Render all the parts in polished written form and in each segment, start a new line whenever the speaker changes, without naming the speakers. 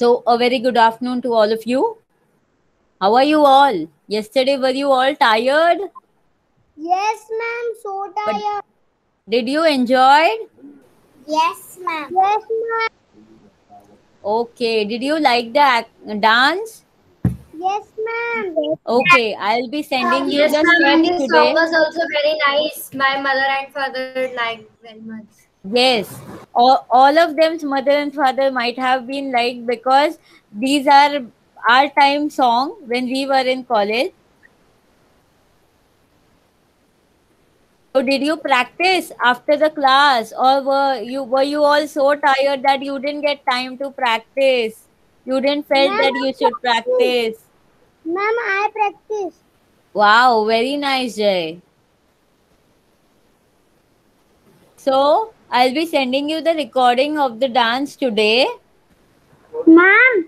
So, a very good afternoon to all of you. How are you all? Yesterday, were you all tired?
Yes, ma'am. So
But
tired.
did you enjoy?
Yes, ma'am. Yes, ma'am.
Okay. Did you like the dance?
Yes, ma'am. Yes.
Okay. I'll be sending you
Yes,
the
ma'am, and
steps
this song
today.
was also very nice. My mother and father liked very much.
Yes. All of them's mother and father might have been like because these are our time song when we were in college. So did you practice after the class or were you all so tired that you didn't get time to practice? You didn't felt
Ma'am,
that
I
you should
practice.
practice.
Ma'am, I practice.
Wow, very nice, Jay. So I'll be sending you the recording of the dance today.
Ma'am,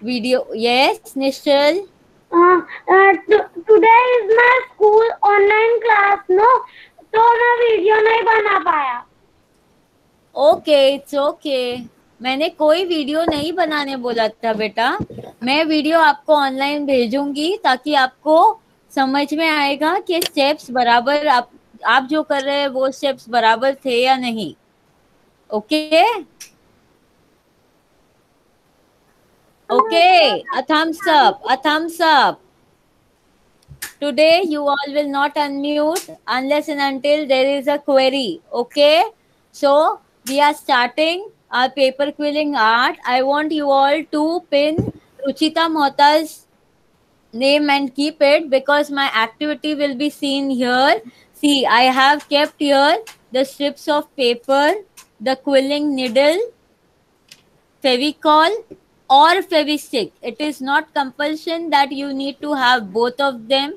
Video. Yes, Nishal.
today is my school online class, no? तो मैं video नहीं बना पाया.
Okay it's okay. मैंने कोई video नहीं बनाने बोला था बेटा. मैं वीडियो आपको ऑनलाइन भेजूंगी ताकि आपको समझ में आएगा कि स्टेप्स बराबर आप जो कर रहे हैं वो स्टेप्स बराबर थे या नहीं. Okay okay. A thumbs up, a thumbs up. Today you all will not unmute unless and until there is a query. Okay. So we are starting our paper quilling art. I want you all to pin Ruchita Mohta's name and keep it because my activity will be seen here. See, I have kept here the strips of paper, the quilling needle, Fevicol or Fevistick. It is not compulsion that you need to have both of them.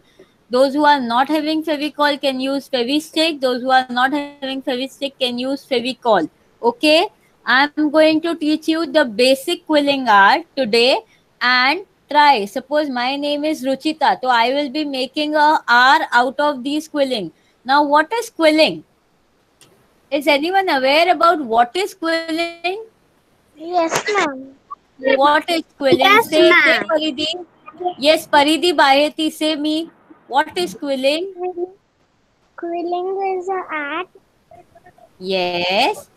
Those who are not having Fevicol can use Fevistick. Those who are not having Fevistick can use Fevicol. Okay? I'm going to teach you the basic quilling art today and try. Suppose my name is Ruchita. So I will be making a R out of these quilling. Now, what is quilling? Is anyone aware about what is quilling?
Yes, ma'am.
What is quilling?
Yes,
Say
ma'am.
Paridhi. Yes, Paridhi Baheti, say me. What is quilling?
Quilling is an art.
Yes.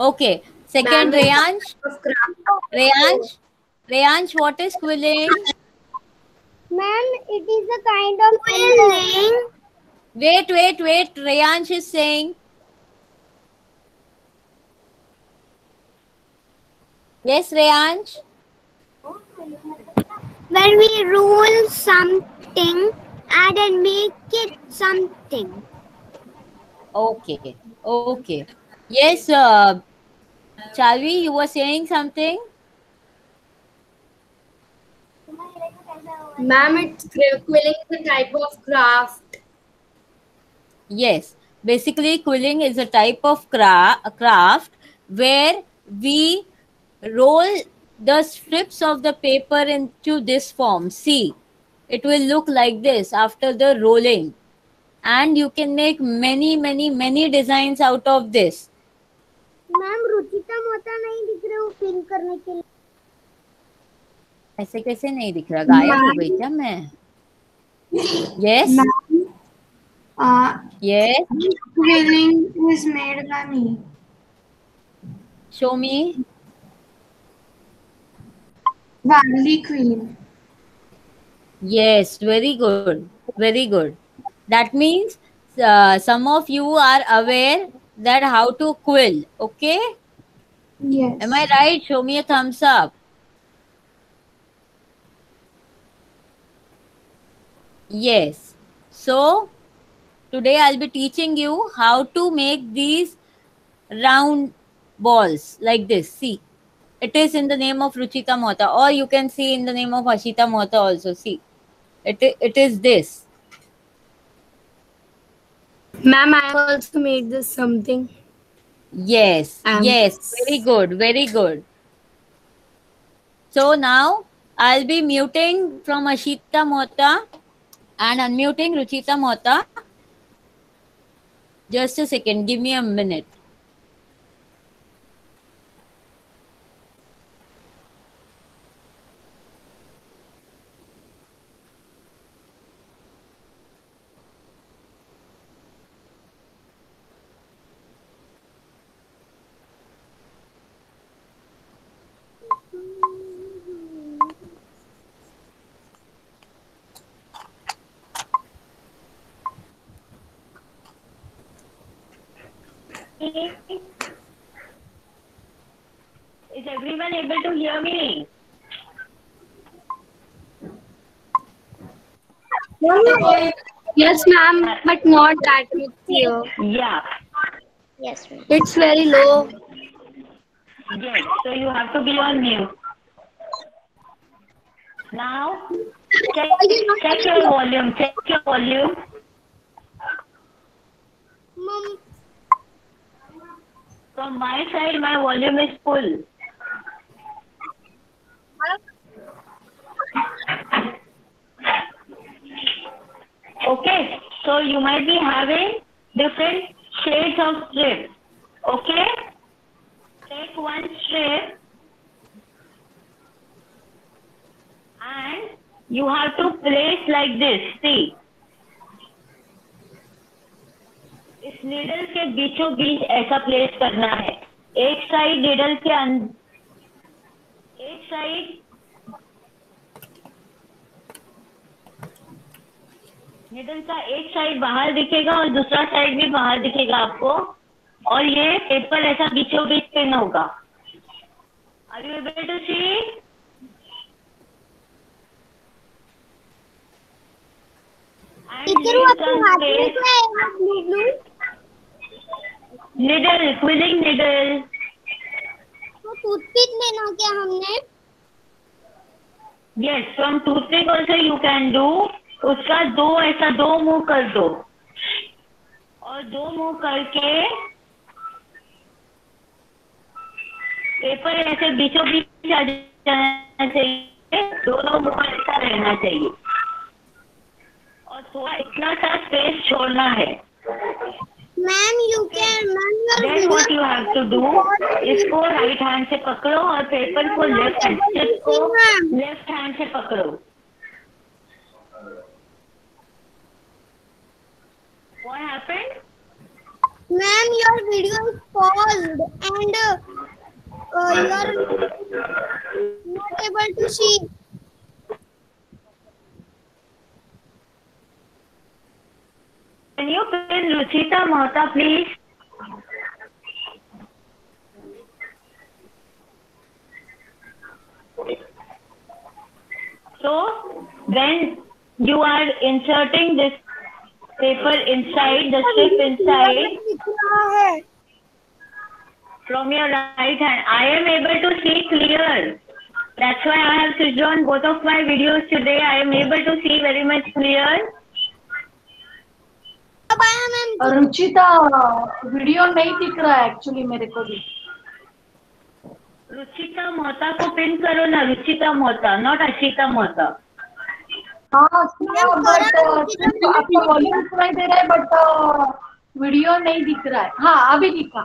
Okay. Second,
Ma'am, it's
Reyansh.
of craft.
Reyansh. Reyansh, what is quilling?
Ma'am, it is a kind of quilling.
Wait, wait, wait. Reyansh is saying. Yes, Reyansh.
When we rule something and then make it something.
Okay. Okay. Yes, Chalvi, you were saying something?
Ma'am, quilling is a type of craft.
Yes, basically, quilling is a type of craft where we roll the strips of the paper into this form. See, it will look like this after the rolling, and you can make many, many, many designs out of this.
Ma'am Ruchita Mohta नहीं दिख रहे वो pin करने के लिए.
ऐसे कैसे नहीं दिख रहा? गायब हो गई क्या मैं? Yes,
Ma'am,
yes.
quilling is made by me.
Show me.
Valley quilling.
Yes, very good. Very good. That means some of you are aware that how to quill. Okay? Am I
Yes.
right? Show me a thumbs up. Yes. So, today I'll be teaching you how to make these round balls like this. See, it is in the name of Ruchita Mohta, or you can see in the name of Ashita Mohta also. See, it is this.
Ma'am, I have also made this something.
Yes, yes, very good, very good. So now I'll be muting from Ashita Mohta and unmuting Ruchita Mohta. Just a second. Give me a minute.
Is everyone able to hear me?
Yes, ma'am, but not that much clear.
Yeah.
Yes, ma'am.
It's very low.
Yes. So you have to be on mute. Now, check your volume. Check your volume.
Mom,
From my side, my volume is full. Okay. So you might be having different shades of strip. Okay. Take one strip and you have to place like this. See. इस needle के बीचों बीच ऐसा place करना है. एक side needle के एक side needle का एक साइड बाहर दिखेगा और दूसरा साइड भी बाहर दिखेगा आपको. और ये पेपर ऐसा बीचों बीच पिन होगा. Are you able to see?
Teacher वो आपके हाथ में क्या है? Blue
needle, quilling needle.
तो टूथपिक लेना क्या हमने?
Yes, from toothpick also you can do. उसका ऐसा दो मुंह कर दो और दो मुंह करके पेपर ऐसे बीचों बीच आ जाना चाहिए. दोनों मुंह ऐसा रहना चाहिए और थोड़ा इतना सा स्पेस छोड़ना है.
Ma'am
Then what you have to do, इसको राइट हैंड से पकड़ो और पेपर को लेफ्ट हैंड से पकड़ो. What happened?
Ma'am, your video is paused and you are not able to see.
Can you pin Ruchita Mohta, please? So, when you are inserting this paper inside, the strip inside, from your right hand, I am able to see clear. That's why I have switched on both of my videos today. I am able to see very much clear.
Ruchita video नहीं दिख रहा है actually मेरे को भी.
रुचिता मोहता को pin करो ना. रुचिता मोहता, नॉट अशिता मोहता.
हाँ बट आपका वॉल्यूम सुनाई दे रहा है बट वीडियो नहीं दिख रहा है. हाँ अभी दिखा.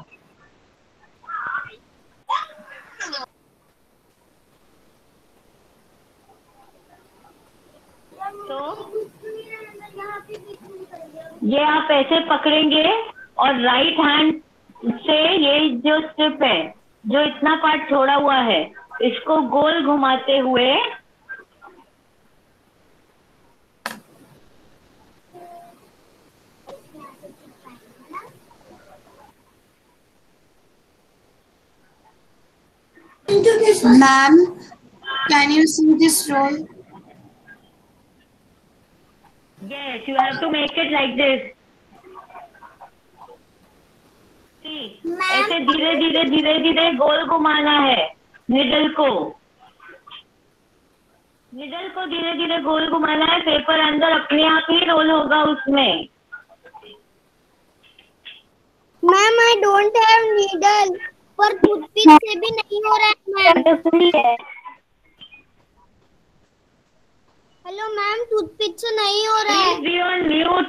तो ये आप ऐसे पकड़ेंगे और राइट हैंड से ये जो स्ट्रिप है, जो इतना पार्ट छोड़ा हुआ है, इसको गोल घुमाते हुए
Ma'am, can you see this roll?
Yes, you have to make it like this. See, ऐसे धीरे धीरे गोल घुमाना है निडल को धीरे धीरे गोल घुमाना है. पेपर अंदर अपने आप ही रोल होगा उसमें.
Ma'am I don't have needle, पर टूथपिक से भी नहीं हो रहा है मैम. हेलो मैम, टूथपिक से नहीं हो रहा है.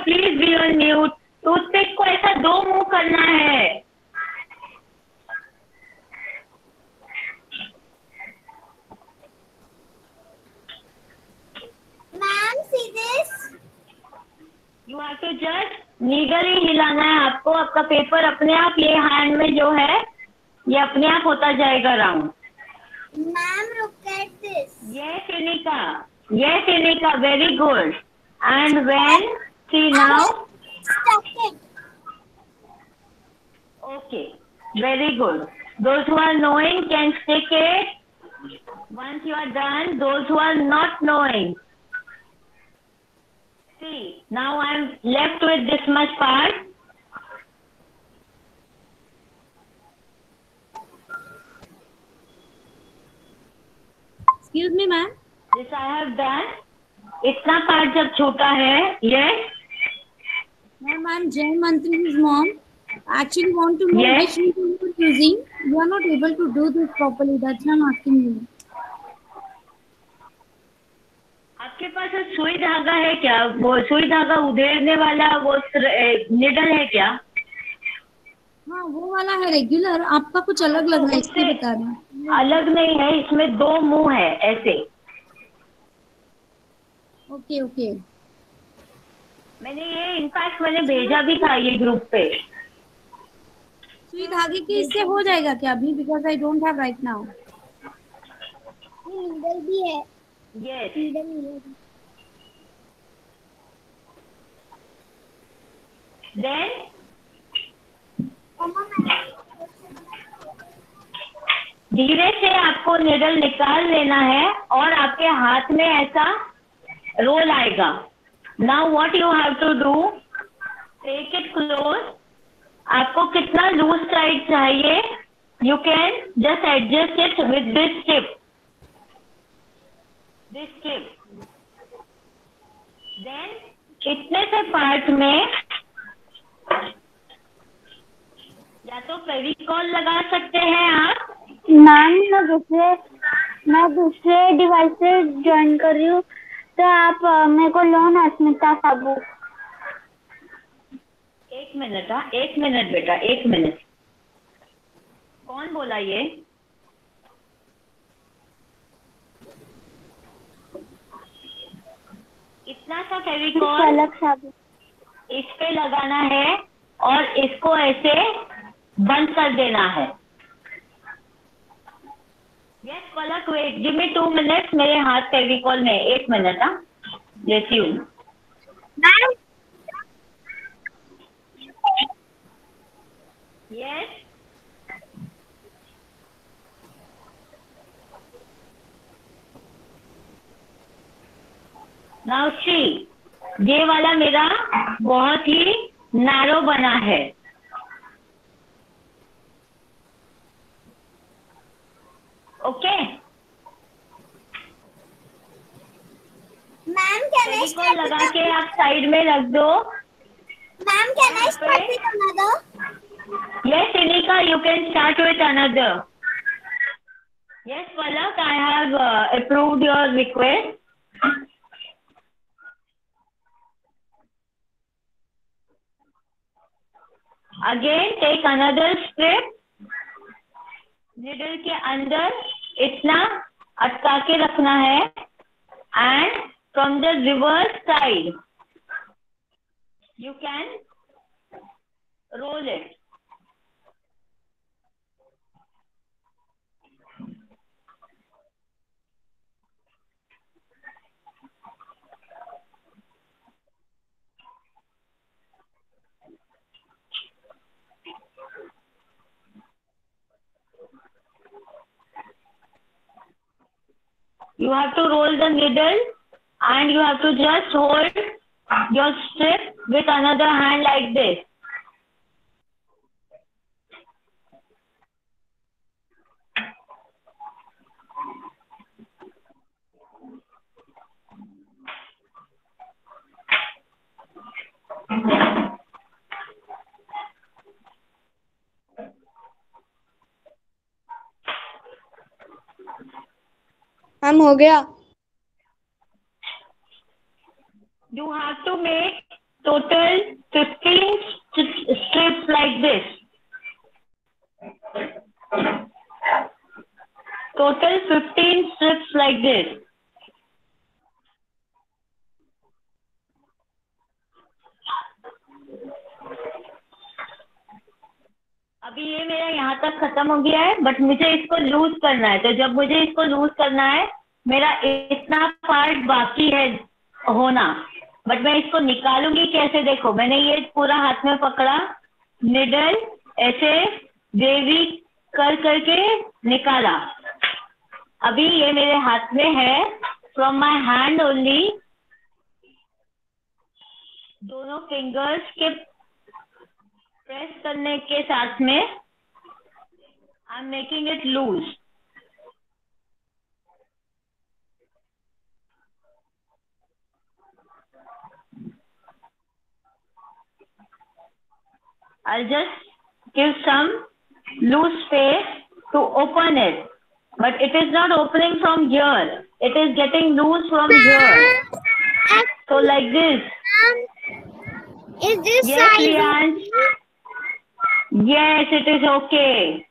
Please be on mute. Toothpick को ऐसा 2 मूव करना है।
Ma'am see this?
You have to just needle ही हिलाना है आपको। आपका पेपर अपने आप ये हैंड में जो है ये अपने आप होता जाएगा round.
Ma'am, look at this.
Yes, Inika, very good. And when, see now,
Stuck it.
okay, very good. Those who are knowing can stick it. Once you are done, those who are not knowing. See, now I am left with this much part.
Excuse me, ma'am.
This I have done. इतना part जब छोटा है, yes.
Ma'am, I'm Jain Mantri's mom. Actually, want to know
Yes.
which needle you are using. You are not able to do this properly. That's why I'm asking you.
आपके पास सुई धागा है क्या? वो सुई धागा उधेड़ने वाला वो निडल है क्या?
हाँ, वो वाला है रेगुलर. आपका कुछ अलग लग रहा है, इसलिए बता रहे हैं.
अलग नहीं है, इसमें 2 मुंह है ऐसे।
Okay okay.
मैंने ये इनफैक्ट मैंने भेजा भी था ये ग्रुप पे।
सुई धागे के इससे हो जाएगा क्या अभी? Because I don't have right now.
Needle भी है.
यस। देन धीरे से आपको निडल निकाल लेना है और आपके हाथ में ऐसा रोल आएगा। Now what you have to do, take it close. आपको कितना लूज साइड चाहिए, you can just adjust it with this tip. Then इतने से पार्ट में या तो फेविकॉल लगा सकते हैं आप।
मैम, मैं दूसरे डिवाइस से ज्वाइन कर रही हूँ, तो आप मेरे को लोन अस्मिता साबू।
1 मिनट, हाँ 1 मिनट बेटा, 1 मिनट। कौन बोला ये? इतना सा फेविकॉल
अलग साबू
इस पे लगाना है और इसको ऐसे बंद कर देना है। यस पलक, वेट, गिव मी 2 मिनट्स। मेरे हाथ फेविकॉल में 1 मिनट, हाँ देती हूँ। यस नाउ सी, ये वाला मेरा बहुत ही नैरो बना है। ओके
मैम, कैन आई
को लगा के आप साइड में रख दो।
Ma'am, can I start with another?
Yes, Inika, you can start with another. Yes, Palak, I have approved your request. Again, take another strip. Needle के अंदर इतना अटका के रखना है and from the reverse side, you can roll it. You have to roll the needle and you have to just hold your strip with another hand like this.
Ma'am, हो गया।
You have to make total 15 strips like this. Total 15 strips like this. अभी ये मेरा यहाँ तक खत्म हो गया है, बट मुझे इसको लूज करना है। तो जब मुझे इसको लूज करना है, मेरा इतना पार्ट बाकी है होना, बट मैं इसको निकालूंगी कैसे? देखो, मैंने ये पूरा हाथ में पकड़ा, निडल ऐसे वेवी कर करके निकाला। अभी ये मेरे हाथ में है, फ्रॉम माई हैंड ओनली, दोनों फिंगर्स के प्रेस करने के साथ में I am making it loose. I'll just give some loose space to open it, but it is not opening from here. It is getting loose from here. So like this.
Is this
Yes,
size?
Lianj. Yes, it is okay.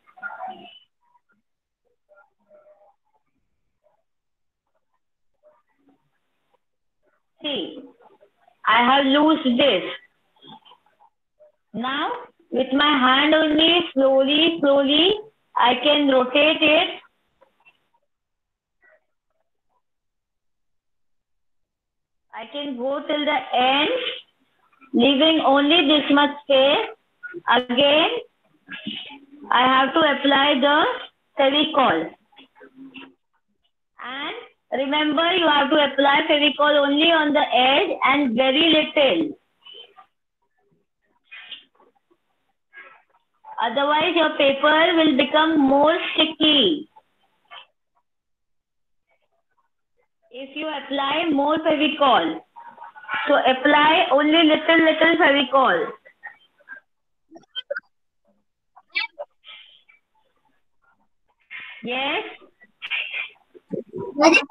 See, I have loosed this. Now, with my hand only, slowly, I can rotate it. I can go till the end, leaving only this much space. Again, I have to apply the Fevicol. And remember, you have to apply Fevicol only on the edge and very little. Otherwise, your paper will become more sticky. If you apply more Fevicol, so apply only little Fevicol. Yes?
What is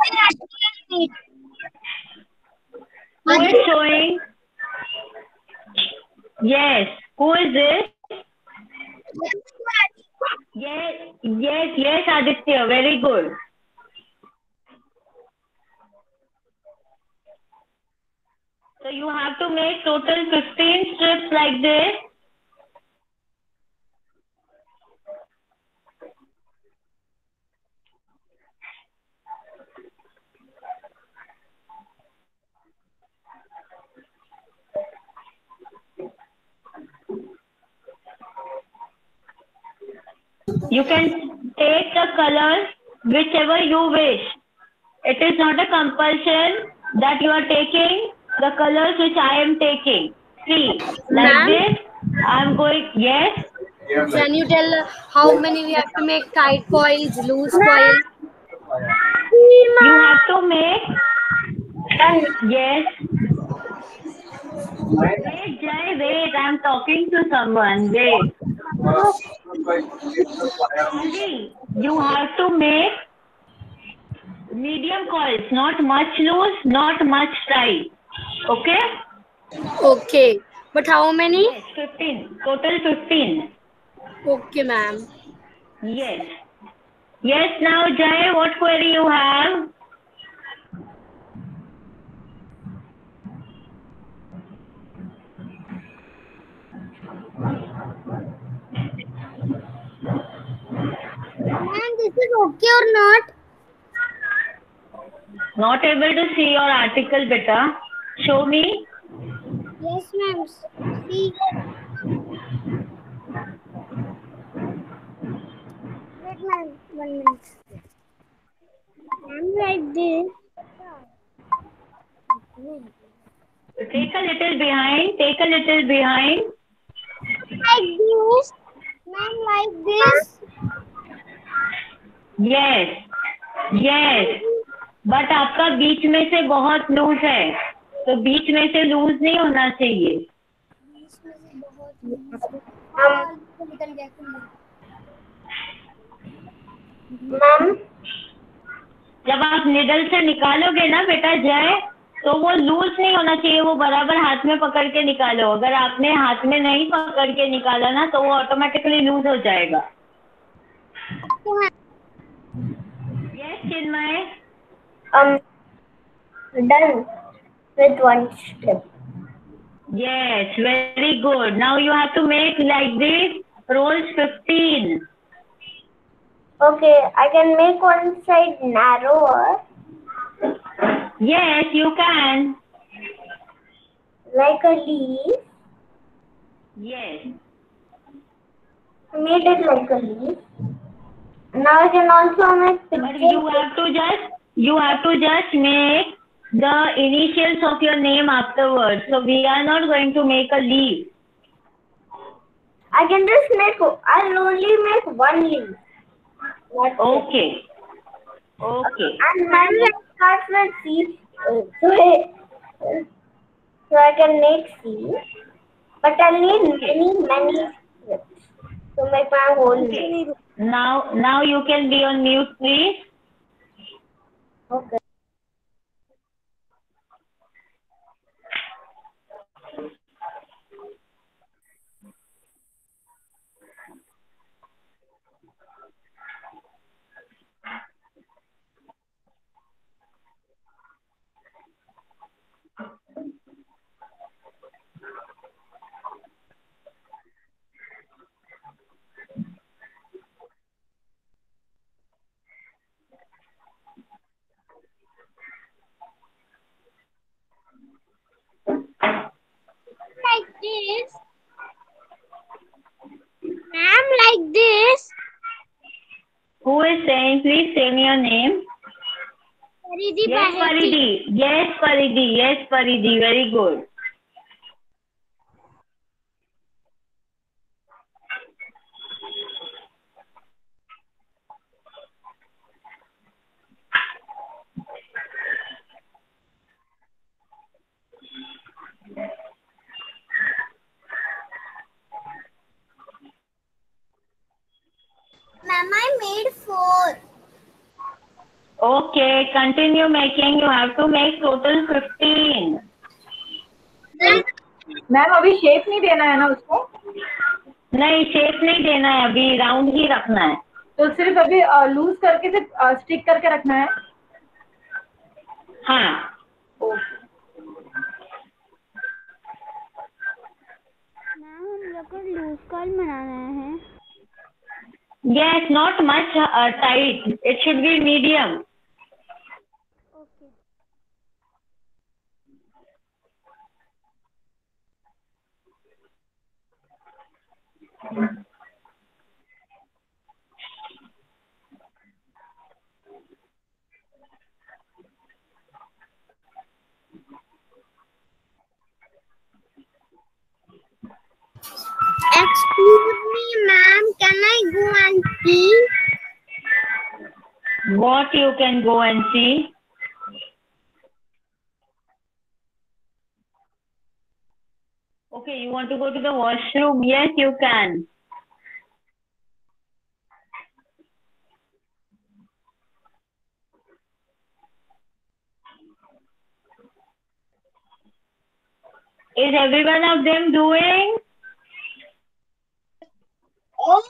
the
Who is showing? Yes. Who is this? Yes, Aditya. Very good. So you have to make total 15 strips like this. You can take the colors whichever you wish. It is not a compulsion that you are taking the colors which I am taking. See, like this, I am going, yes.
Can you tell how many we have to make tight coils, loose coils?
You have to make, yes. Wait, Jai, wait, I am talking to someone, wait. See, you have to make medium coils, not much loose, not much tight. Okay?
Okay. But how many?
Yes, 15. Total 15.
Okay, ma'am.
Yes. Yes, now Jai, what query you have?
Ma'am, this is okay or not?
Not able to see your article, beta. Show me.
Yes, ma'am. See. Wait, ma'am. 1 minute. Ma'am, like this.
Take a little behind. Take a little behind.
Like this. Ma'am, like this.
Yes. Yes. But आपका बीच में से बहुत loose है, तो बीच में से loose नहीं होना चाहिए। मैम, जब आप निडल से निकालोगे ना बेटा जय, तो वो लूज नहीं होना चाहिए, वो बराबर हाथ में पकड़ के निकालो। अगर आपने हाथ में नहीं पकड़ के निकाला ना तो वो ऑटोमेटिकली लूज हो जाएगा। Yes Chinmay.
Done with one step.
Yes, very good. Now you have to make like this rolls 15.
Okay, I can make one side narrower,
Yes, you can.
like a leaf.
Yes.
I made it like a leaf. Now I can also make
But
pictures.
you have to just make the initials of your name afterwards. So we are not going to make a leaf.
I can just make. I'll only make one leaf. That's it.
Okay. Okay.
And mine will start with C. So I can make C. But I'll need many strips to make my whole leaf.
Okay. Now you can be on mute, please.
Okay.
Like this. Ma'am, like this.
Who is saying? Please say me your name.
Paridhi
Yes,
Baheti.
Paridhi. Yes, Paridhi. Yes, Paridhi. Very good.
Ma'am, I made 4.
Okay, continue making. You have to make total 15.
Ma'am अभी shape नहीं देना है ना उसको,
नहीं, shape नहीं देना है, अभी राउंड ही रखना है।
तो सिर्फ अभी लूज करके सिर्फ स्टिक करके रखना है।
हाँ।
मैम हम लोग को लूज कर्ल बनाना है।
Yes, not much tight. It should be medium.
Okay. Excuse me, ma'am. Can I go and see?
What you can go and see? Okay, you want to go to the washroom? Yes, you can. Is every one of them doing?
Oh,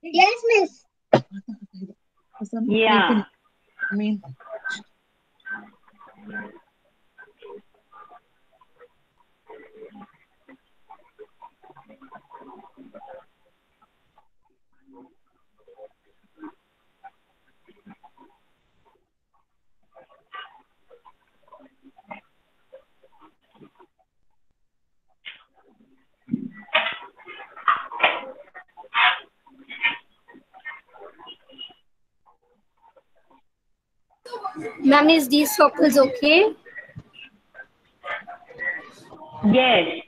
yes, miss.
Yeah.
Ma'am, is these circles okay?
Yes.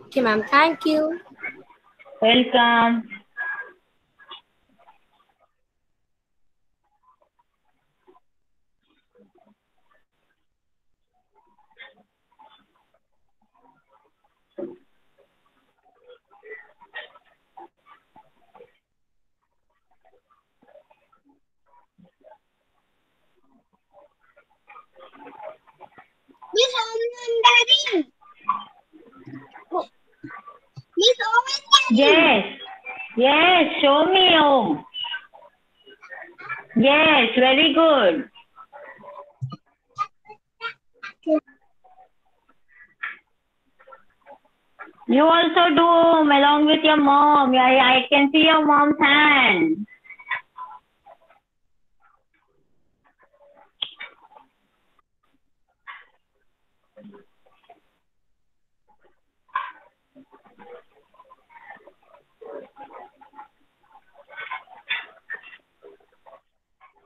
Okay, ma'am. Thank you.
Welcome. Yes. Yes. Show me, Om. Yes. Very good. You also do, Om, along with your mom. I can see your mom's hand.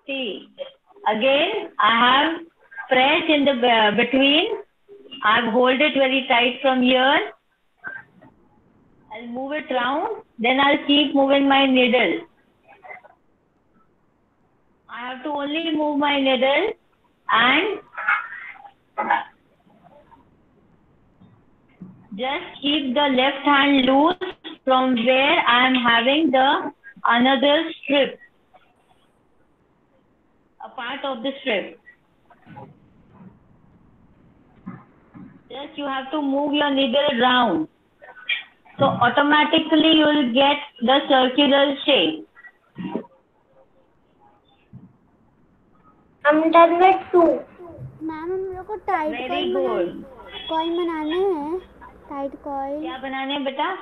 See, again, I have press in the between. I've hold it very tight from here. I'll move it round. Then I'll keep moving my needle. I have to only move my needle and just keep the left hand loose from where I am having the another strip. A part of the strip. Just you have to move your needle round. So automatically you will get the circular shape.
I'm done with 2. Ma'am हम लोग को tight
Very good.
Coil बनाने हैं. Tight coil
क्या बनाने हैं बेटा?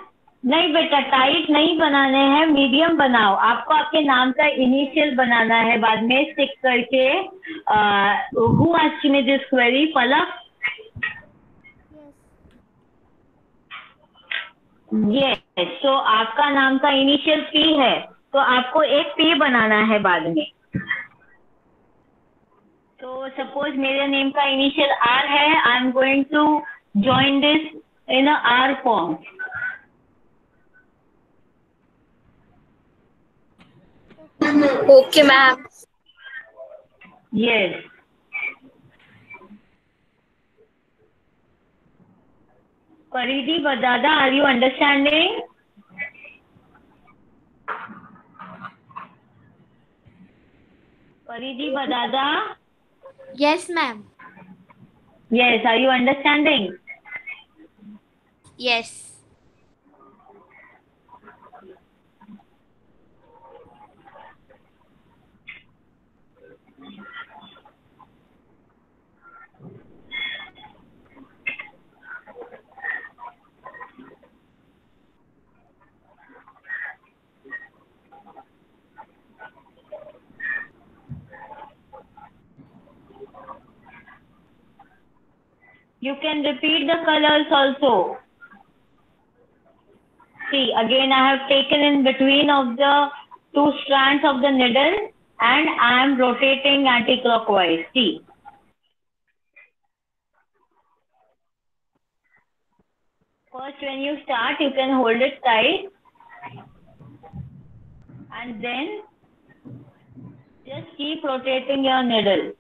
नहीं बेटा, टाइट नहीं बनाने हैं, मीडियम बनाओ. आपको आपके नाम का इनिशियल बनाना है बाद में स्टिक करके. Who asked me this query? Palak? Yes. तो आपका नाम का इनिशियल P है, तो आपको एक P बनाना है बाद में. तो सपोज मेरे नेम का इनिशियल R है. I am going to join this in a R form.
Okay, ma'am.
Yes. Paridi Badada, are you understanding? Paridi Badada?
Yes, ma'am.
Yes, are you understanding?
Yes.
You can repeat the colors also. See, again I have taken in between of the two strands of the needle and I am rotating anti-clockwise. See. First when you start, you can hold it tight and then just keep rotating your needle.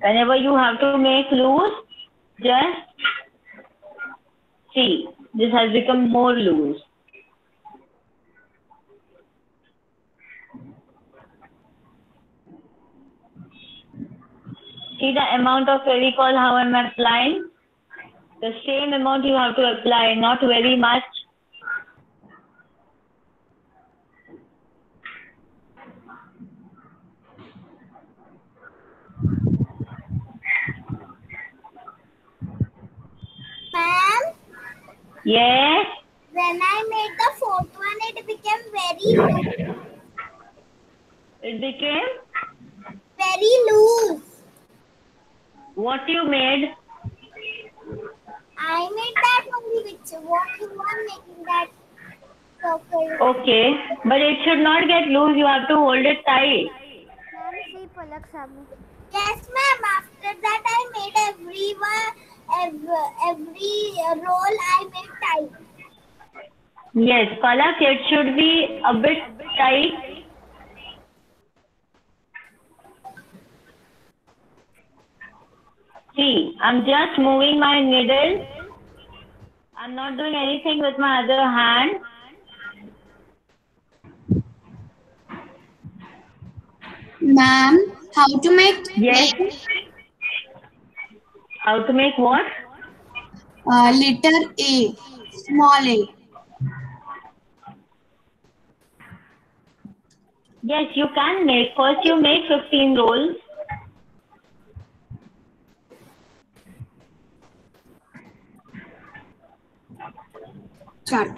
Whenever you have to make loose, just see, this has become more loose. See the amount of Fevicol how I am applying? The same amount you have to apply, not very much.
Ma'am,
Yes.
when I made the fourth one, it became very loose.
It became?
Very loose.
What you made?
I made that only which what you are making that circle.
Okay, but it should not get loose. You have to hold it tight.
Ma'am, see Palak Samu. Yes, ma'am. After that, I made every roll I made tight.
Yes, Palak, it should be a bit tight. See, I'm just moving my needle. I'm not doing anything with my other hand.
Ma'am, how to make
Yes. How to make what?
letter A, small a.
Yes, you can make. First, you make 15 rolls.
Start.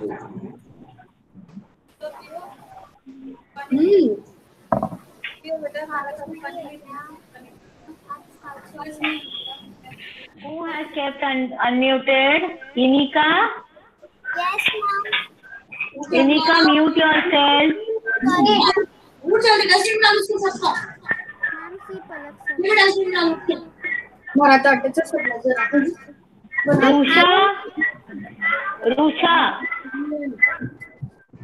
Who has kept unmuted? Inika?
Yes, ma'am.
Inika, mute yourself.
Ma'am, see Palak sir.
Rusha? Rusha,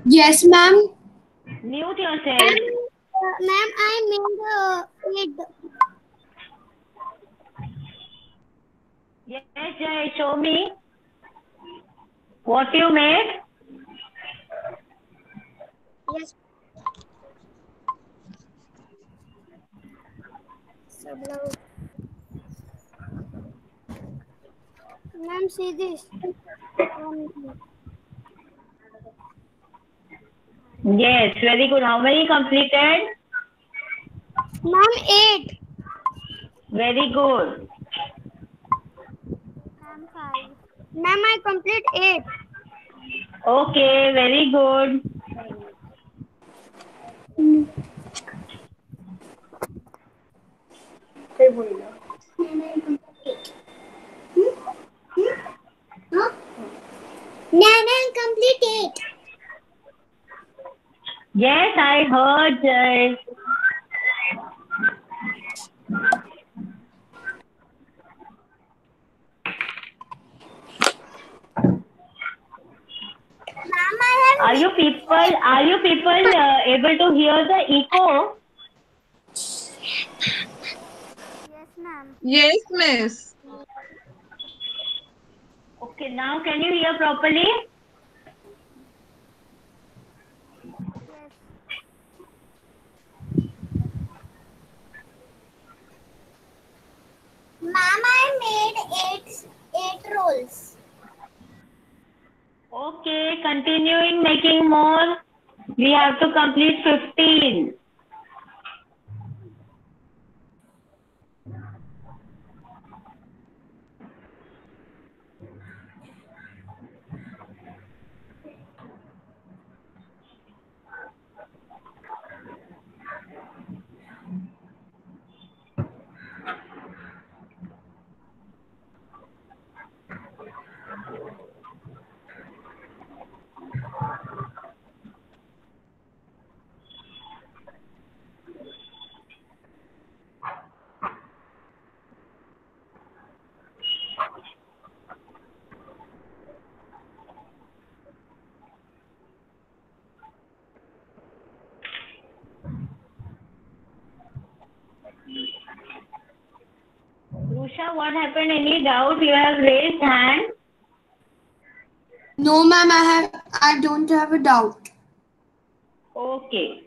Yes, ma'am.
mute yourself.
Ma'am, I made it.
Yes, Jay, show me. What you made?
Yes. Ma'am, see this.
Yes, very good. How many completed?
Ma'am, 8.
Very good.
Ma'am, 5. Ma'am, I complete 8.
Okay, very good.
Ma'am, I complete 8.
Yes, I heard, Jay.
Ma'am, I have.
Are you people able to hear the echo?
Yes, ma'am.
Yes, miss.
Okay, now can you hear properly?
Yes. Ma'am, I made 8 rolls.
Okay, continuing making more. We have to complete 15. Rusha, what happened? Any doubt? You have raised hand.
No, ma'am, I don't have a doubt.
Okay.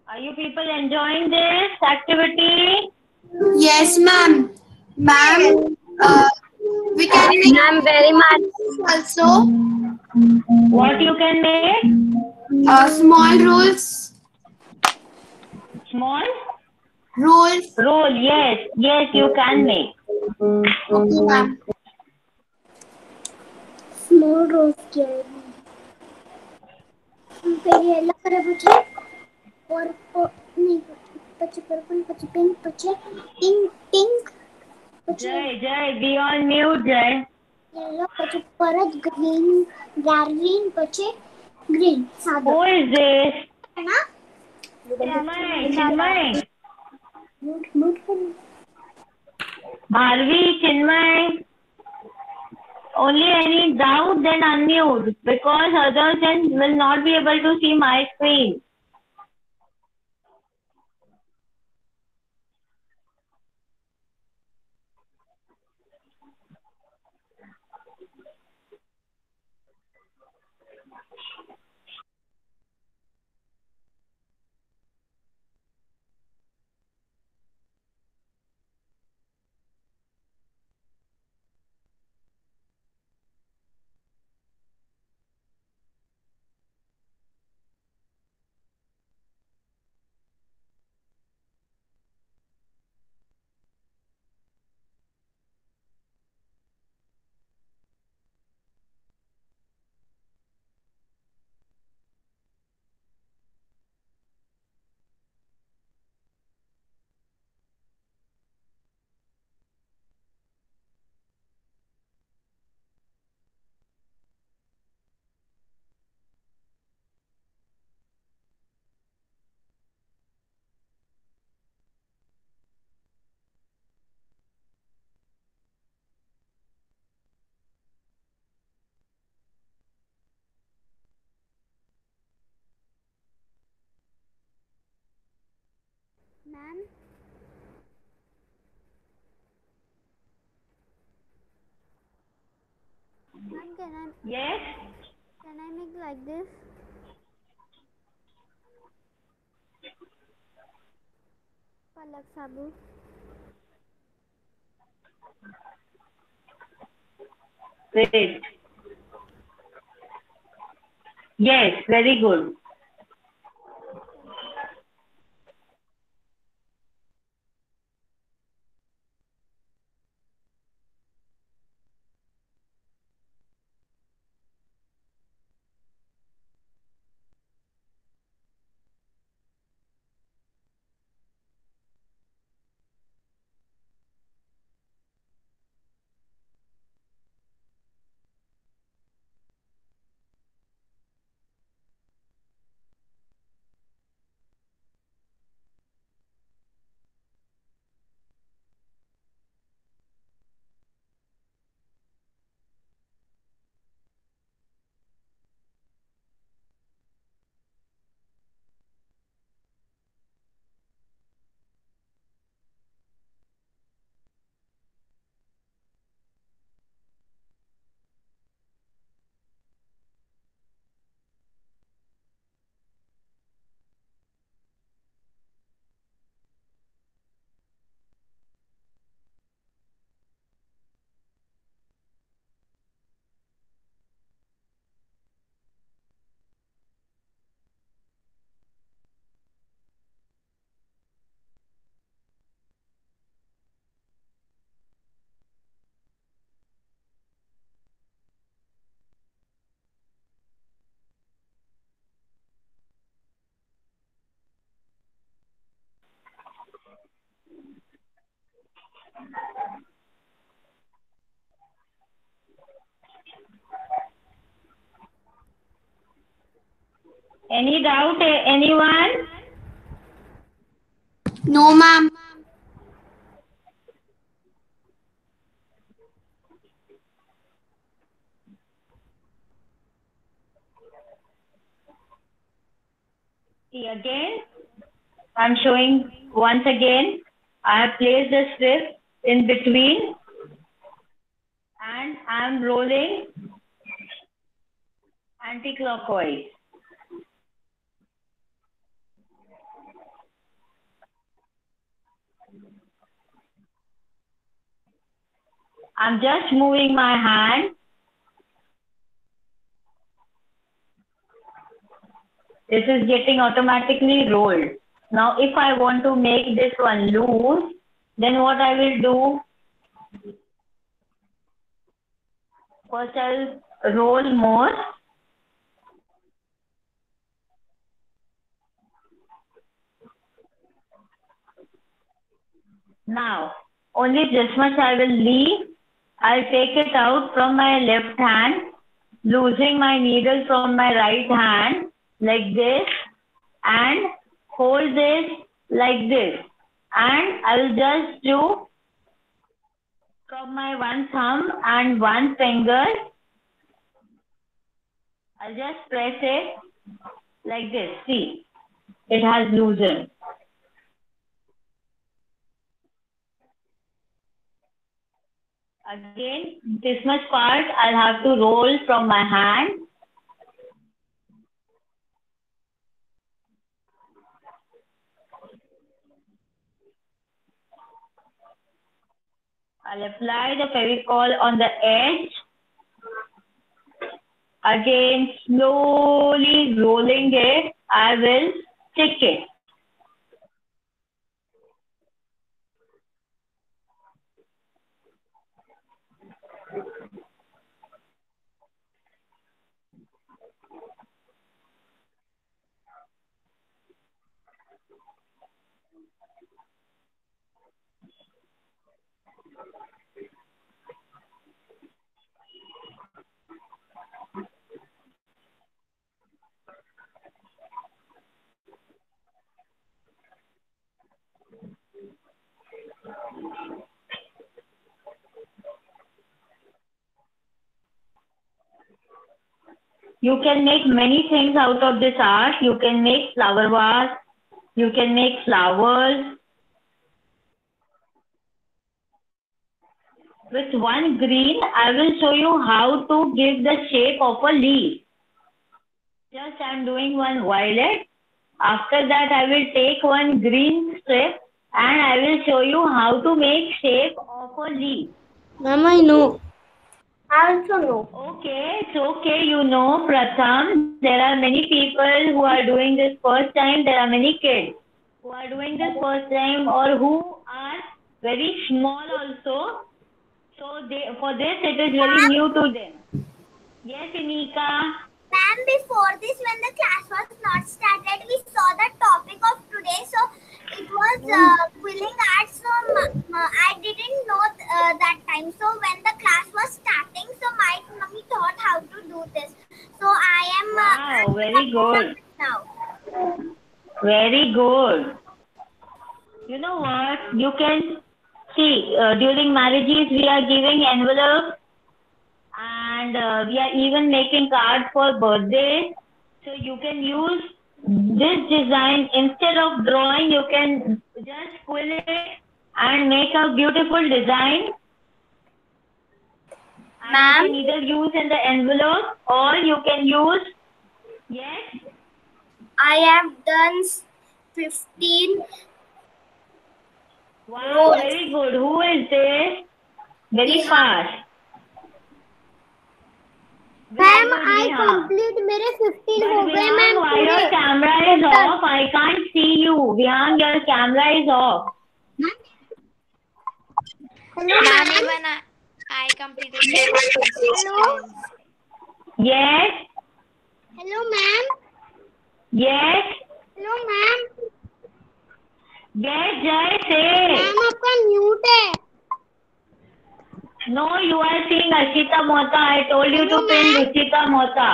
Are you people enjoying this activity?
Yes, ma'am. Ma'am, we can make
Ma'am, very much.
also
What you can make?
small rolls.
Small?
Rolls.
Roll, yes. Yes, you can make.
Okay, ma'am.
Small rolls पहले yellow करे पूछे और नहीं पचे purple पचे pink पचे pink pink पचे
Jai, be on mute, Jai.
Yellow पचे परत ग्रीन पचे ग्रीन सादा
Who is this?
है ना
Chinmay.
Mood
Bharvi, Chinmay. Only any doubt, then unmute. Because others then will not be able to see my screen. Yes.
Can I make like this? Palak Sabu.
Wait. Yes, very good. Any doubt, anyone?
No, ma'am.
See again. I'm showing once again. I have placed the strip in between and I'm rolling anti-clockwise. I'm just moving my hand. This is getting automatically rolled. Now, if I want to make this one loose, then what I will do, first I'll roll more. Now, only this much I will leave. I'll take it out from my left hand, losing my needle from my right hand like this and hold this like this. And I'll just do from my one thumb and one finger, I'll just press it like this. See, it has loosened. Again, this much part I'll have to roll from my hand. I'll apply the Fevicol on the edge. Again, slowly rolling it, I will stick it. You can make many things out of this art. You can make flower vase. You can make flowers. with one green, I will show you how to give the shape of a leaf. Just I'm doing one violet. After that, I will take one green strip and I will show you how to make shape of a leaf.
Ma'am, I know.
I also know.
Okay, it's okay. You know, Pratham, there are many people who are doing this first time. There are many kids who are doing this first time or who are very small also. So for this, it is very new to them. Yes, Inika.
Ma'am, before this, when the class was not started, we saw the topic of today. So it was quilling art. So I didn't know that time. So when the class was starting, so my mummy taught how to do this. So I am
Wow, very good.
now.
Very good. You know what? You can see during marriages we are giving envelopes and we are even making cards for birthdays. So you can use this design instead of drawing. You can just quill it and make a beautiful design. And you can either use in the envelope or you can use. Yes.
I have done 15.
Wow, very good. Who is this? Very fast.
Ma'am, I complete मेरे 15 हो गए ma'am
Why your camera is off? I can't see you. Vihang, your camera is off.
Hello
Ma'am,
ma'am.
even I completed 16
Hello.
Yes.
Hello ma'am.
Yes.
Hello ma'am.
Yes, Jai, say.
Ma'am आपका mute है.
No, you are seeing Ashita Mohta. I told you to pin Ruchita Mohta.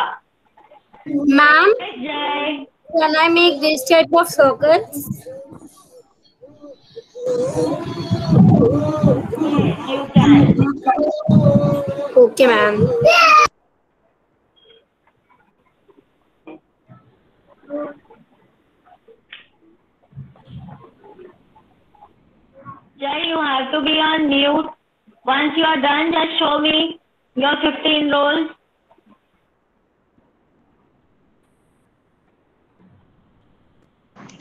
Ma'am,
Yes, Jai.
can I make this type of circles?
Yes, you can.
Okay, ma'am.
Jai, you have to be on mute. Once you are done, just show me your 15 rolls.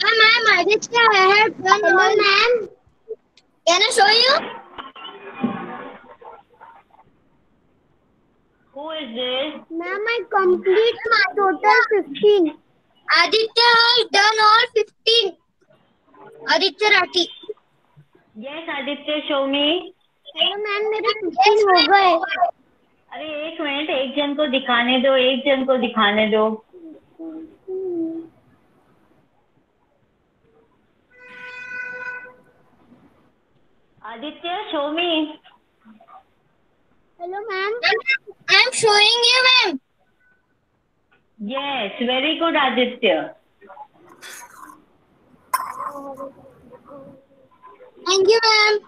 Ma'am, Aditya, I have done all. Ma'am. Can I show you?
Who is this?
Ma'am, I complete my total 15. Aditya has done all 15. Aditya Rathi.
Yes, Aditya, show me.
Hello ma'am मेरे 15 हो गए.
अरे एक minute, एक जन को दिखाने दो, एक जन को दिखाने दो. Aditya, show me.
Hello ma'am. I am showing you ma'am.
Yes, very good, Aditya.
Thank you ma'am.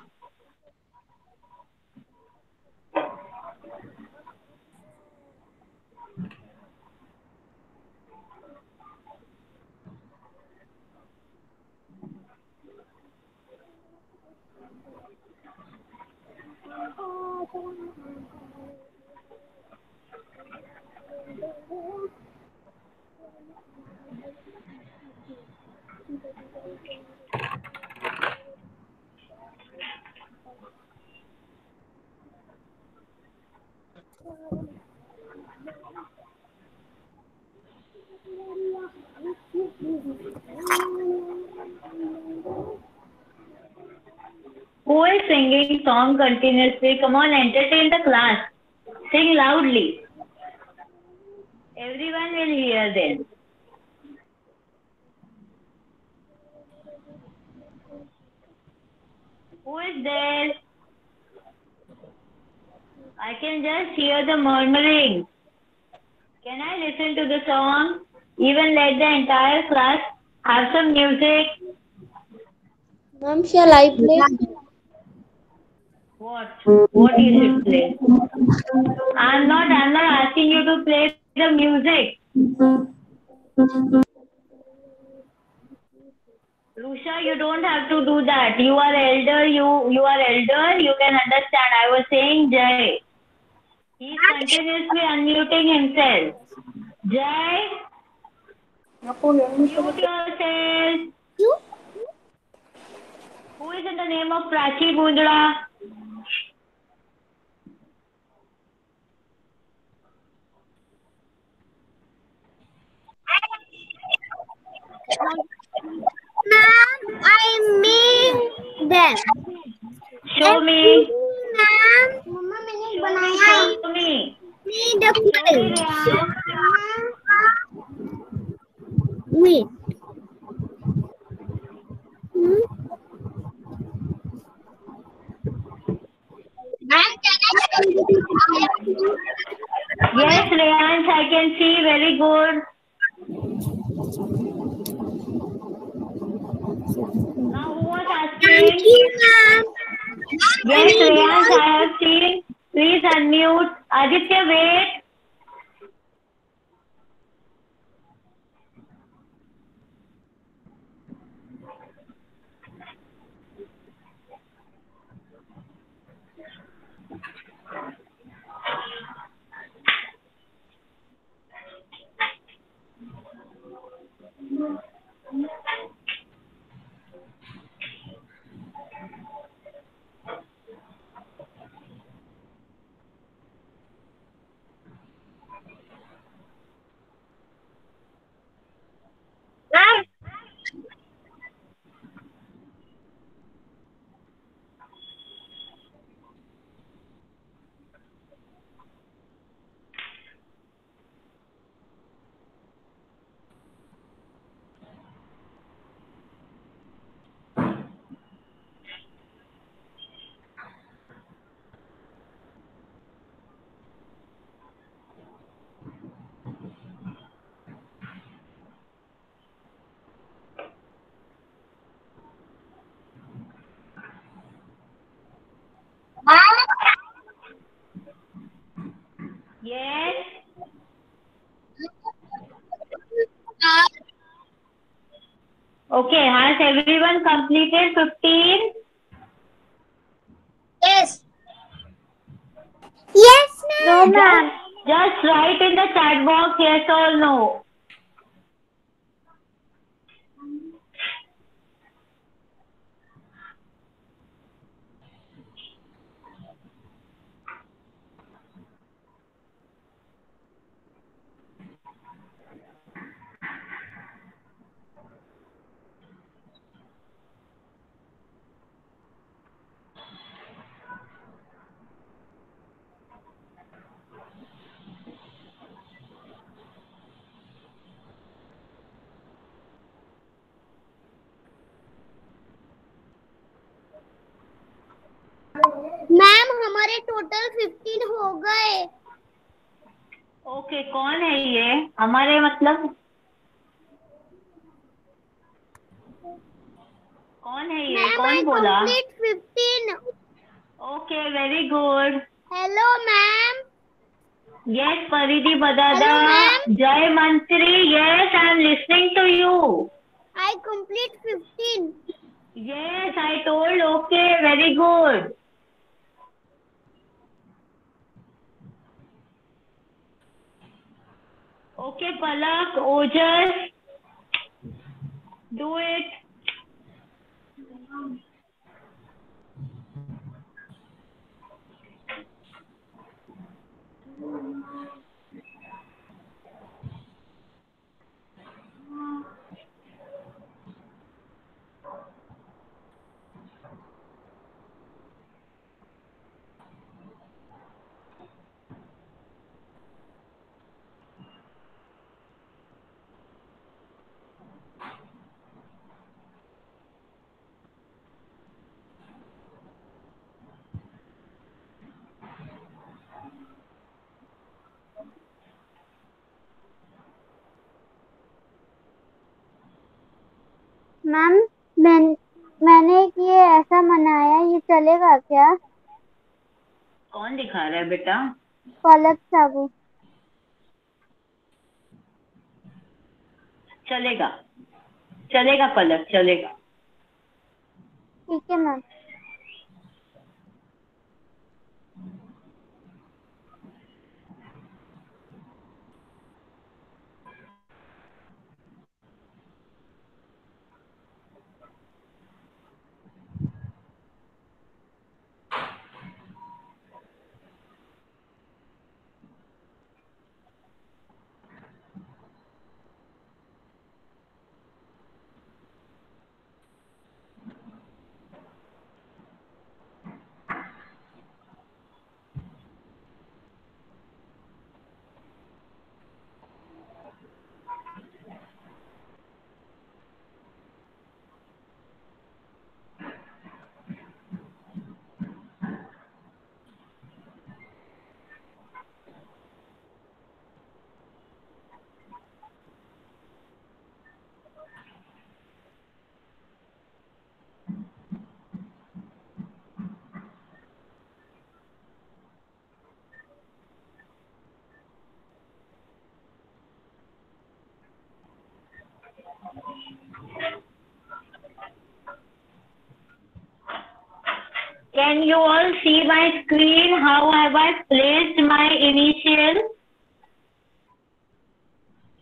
Who is singing song continuously? Come on, entertain the class. Sing loudly. Everyone will hear them. Who is there? I can just hear the murmuring. Can I listen to the song? Even let the entire class have some music.
Ma'am, shall I play?
What? What you should play? I'm not asking you to play the music. Rusha, you don't have to do that. You are elder. You are elder. You can understand. I was saying Jay. He's continuously unmuting himself. Jay, mute yourself. Who is in the name of Prachi Bundra?
Ma'am, I mean them.
Show me.
Ma'am, मम्मा मैंने बनाया.
Show me.
Me the quill. Wait. Ma'am,
Yes, Rehansh, I can see. Very good. Now, who was asking?
thank you, ma'am.
Yes, Rehansh, I have seen. Please unmute. Aditya, wait. Yes. Okay, has everyone completed 15?
Yes. Yes, ma'am. No, ma'am.
Just write in the chat box yes or no.
Ma'am हमारे total 15 हो गए.
Okay, कौन है ये? हमारे मतलब कौन है ये? कौन बोला?
Complete 15.
Okay, very good.
Hello, ma'am.
Yes, Paridi Badada.
Hello, ma'am.
Jai Mantri. Yes, I am listening to you.
I complete 15.
Yes, I told. Okay, very good. Okay, Palak, Ojas, do it.
Ma'am मैंने ये ऐसा मनाया, ये चलेगा क्या?
कौन दिखा रहा है बेटा?
पलक साबू.
चलेगा, चलेगा पलक, चलेगा.
ठीक है ma'am.
Can you all see my screen? How have I placed my initial?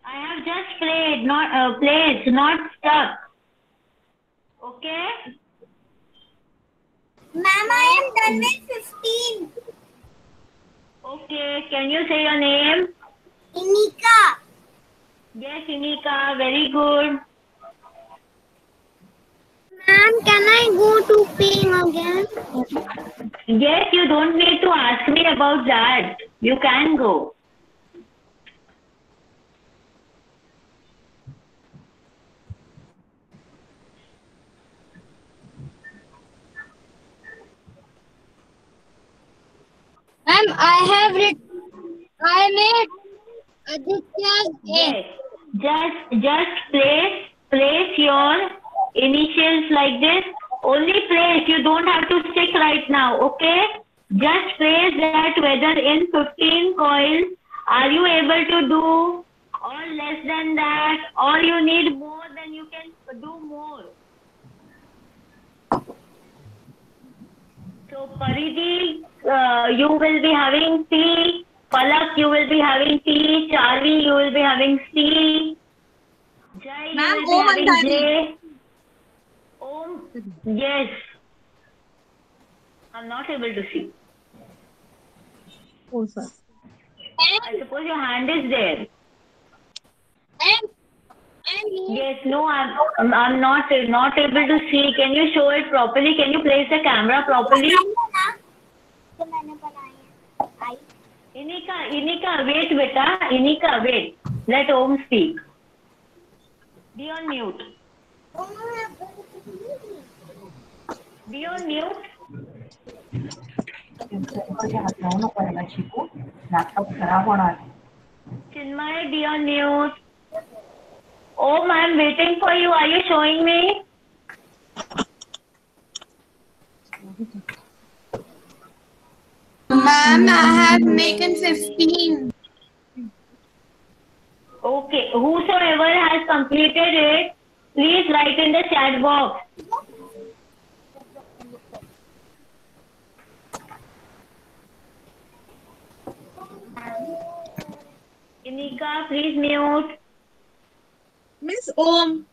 I have just placed, not stuck. Okay?
Ma'am, I am done with 15.
Okay. Can you say your name?
Inika.
Yes, Inika. Very good.
Ma'am, can I go to paying again?
Yes, you don't need to ask me about that. You can go.
Ma'am, I made Aditya's name.
Yes. Just place your initials like this. Only place. You don't have to stick right now. Okay? Just place that whether in 15 coils are you able to do or less than that, or you need more, then you can do more. So Paridhi, you will be having C. Palak, you will be having T. Charvi, you will be having C. Jai, you will be having J. Om, yes. I'm not able to see.
Oh, sir.
I suppose your hand is there. Yes, no, I'm not able to see. Can you show it properly? Can you place the camera properly?
तो मैंने बनाई है।
Inika, wait, beta. Inika, wait. Let Om speak. Be on mute. Be on mute. Chinmay, be on mute. Om, I'm waiting for you. Are you showing me?
Ma'am, I have making 15.
Okay. Whosoever has completed it, please write in the chat box. Inika, please mute.
Miss Om.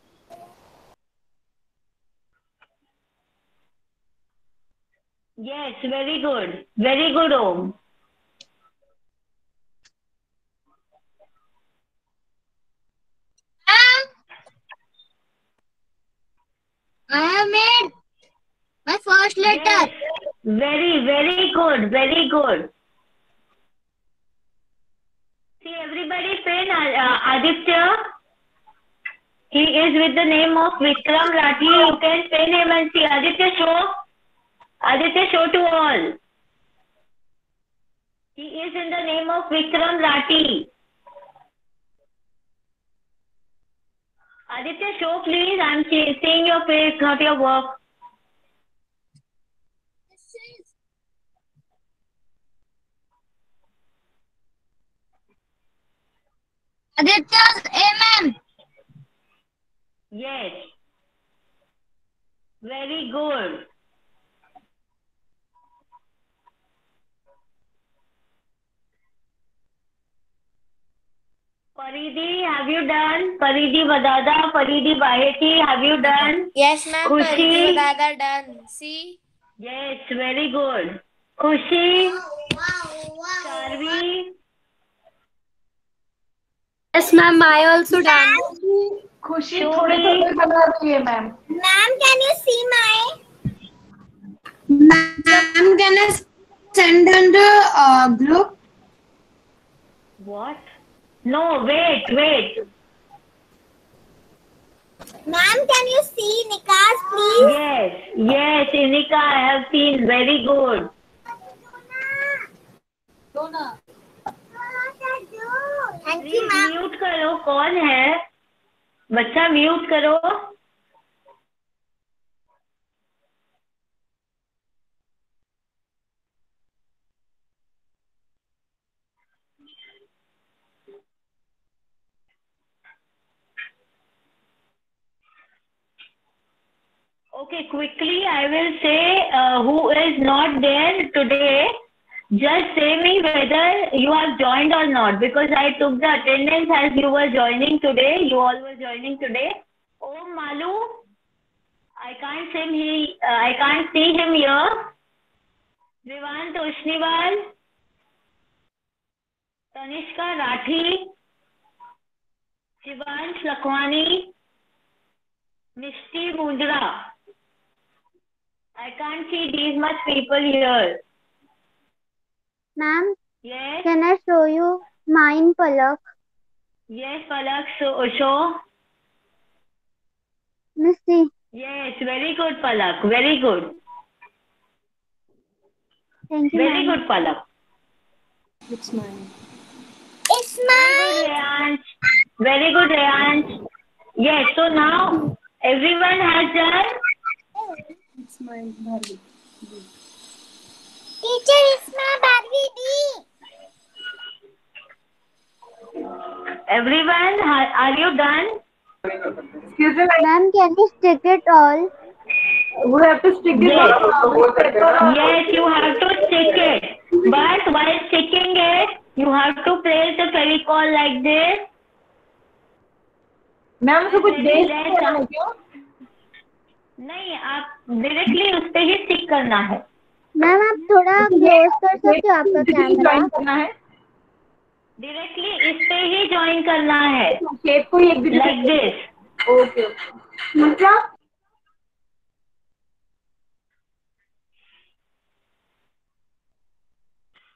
Yes, very good. Very good, Om.
I have made my first letter.
Yes. Very good. Very good. See, everybody pin Aditya. He is with the name of Vikram Rathi. You can pin him and see. Aditya, show. Aditya, show to all. He is in the name of Vikram Rathi. Aditya, show please. I'm seeing your face, not your work.
Aditya's MM.
Yes. Very good. Paridi, have you done? Paridi Vadada, Paridi Baheti, have you done?
Yes, ma'am.
Khushi?
Dada done. See?
Yes, very good. Khushi? Charvi?
Yes, ma'am. I also done.
खुशी
Shobi?
थोड़े थोड़े बना रही है ma'am.
Ma'am, can you see my?
Ma'am, can I send on the group?
What? No, wait.
Ma'am, can you see Nikas, please?
Yes, Inika, I have seen. Very good.
Thank you,
Please
ma'am.
Mute करो. कौन है? बच्चा mute करो. Okay, quickly I will say who is not there today. Just say me whether you have joined or not, because I took the attendance as you were joining today. You all were joining today. Om Malu, I can't see him here. Vivant Toshniwal, Tanishka Rathi, Shivansh Lakhwani, Mishti Mundra. I can't see these much people here.
Ma'am,
Yes,
can I show you mine, Palak?
yes, Palak, show.
Missy.
Yes, very good, Palak. Very good.
Thank you,
Very
ma'am.
good, Palak.
It's mine.
Very good, Reyansh. Yes, so now everyone has done.
It's mine, Bharvi.
Teacher, it's my Barbie D.
Everyone, are you done?
Excuse me,
Ma'am, can you stick it all?
we have to stick this
Yes.
on.
Yes, you have to stick it. But while sticking it, you have to place the fevicol like this.
Ma'am उसको कुछ
Very
देख
less.
रहे हैं क्यों?
नहीं, आप directly उस पे ही स्टिक करना है.
मैम, आप थोड़ा क्लोज कर सकते हो आपका कैमरा?
ज्वाइन करना है.
डायरेक्टली इस पे ही ज्वाइन करना है.
शेप को एक दूसरे
Like this.
ओके. मतलब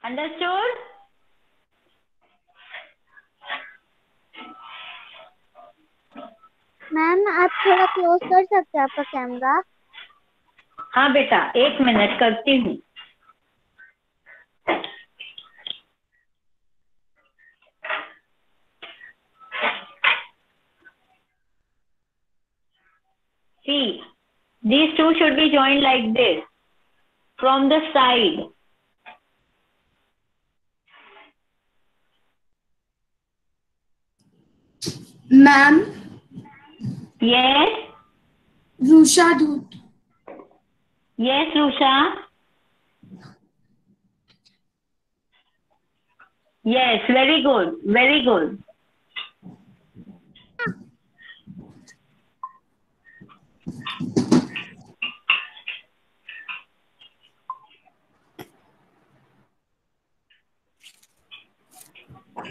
Understood?
मैम, आप थोड़ा क्लोज कर सकते हैं आपका कैमरा?
हाँ बेटा, 1 मिनट करती हूँ. See, these two should be joined like this from the side.
Ma'am,
Yes,
Rusha Dhoot.
yes, Rusha. Yes, very good, very good.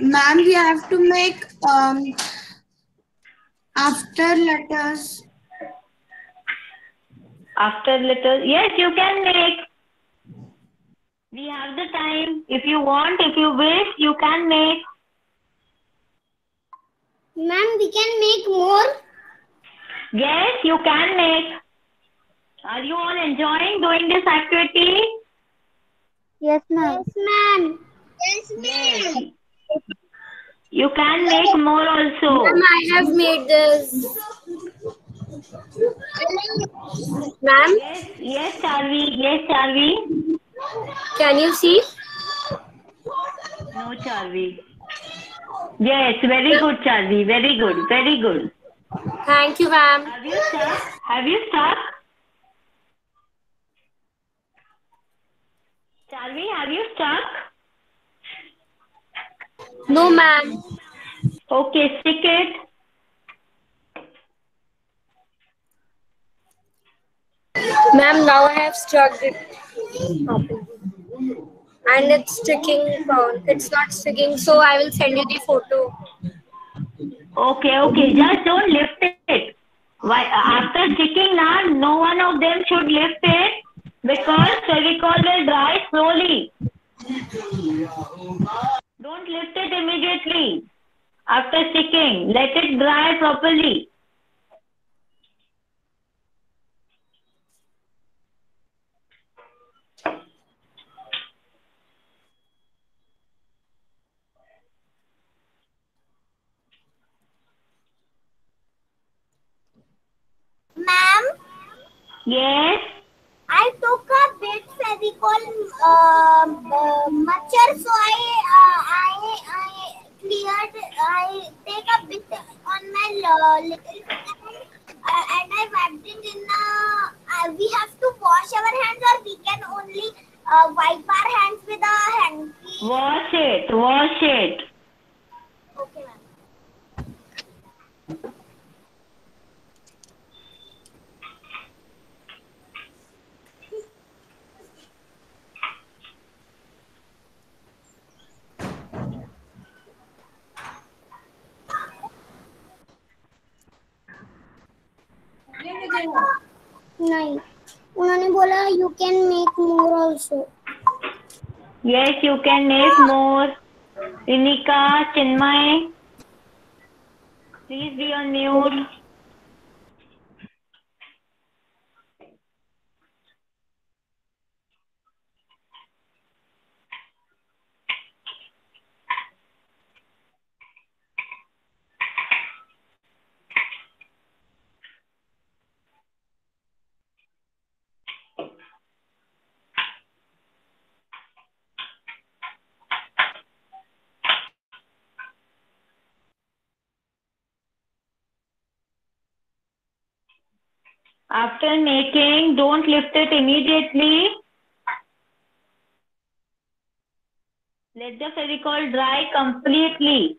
Ma'am, we have to make after letters.
After letters, yes, you can make. We have the time. If you want, if you wish, you can make.
Ma'am, we can make more.
Yes, you can make. Are you all enjoying doing this activity?
Yes, ma'am. Yes, ma'am. Yes,
Yes. You can make more also.
Ma'am, I have made this. Ma'am,
Yes, yes, Charvi. Yes, Charvi.
can you see?
No, Charvi. Yes, very good, Charvi. Very good, very good.
Thank you, ma'am.
Have you stuck? Have you stuck? Shalvi, have you stuck?
No, ma'am.
Okay, stick it.
Ma'am, now I have struck it. And it's sticking down. It's not sticking, so I will send you the photo.
Okay, just don't lift it. Why after sticking now, no one of them should lift it because Fevicol will dry slowly. Don't lift it immediately. After sticking, let it dry properly.
Ma'am,
Yes.
I took a bit Fevicol machar, so I cleared. I take a bit on my little finger and I wiped it in. We have to wash our hands, or we can only wipe our hands with a hanky.
Wash it. Wash it.
Okay, ma'am. नहीं, उन्होंने बोला you can make more also.
Yes, you can make more. Inika, Chinmay, please be on mute. After making, don't lift it immediately. Let the Fevicol dry completely.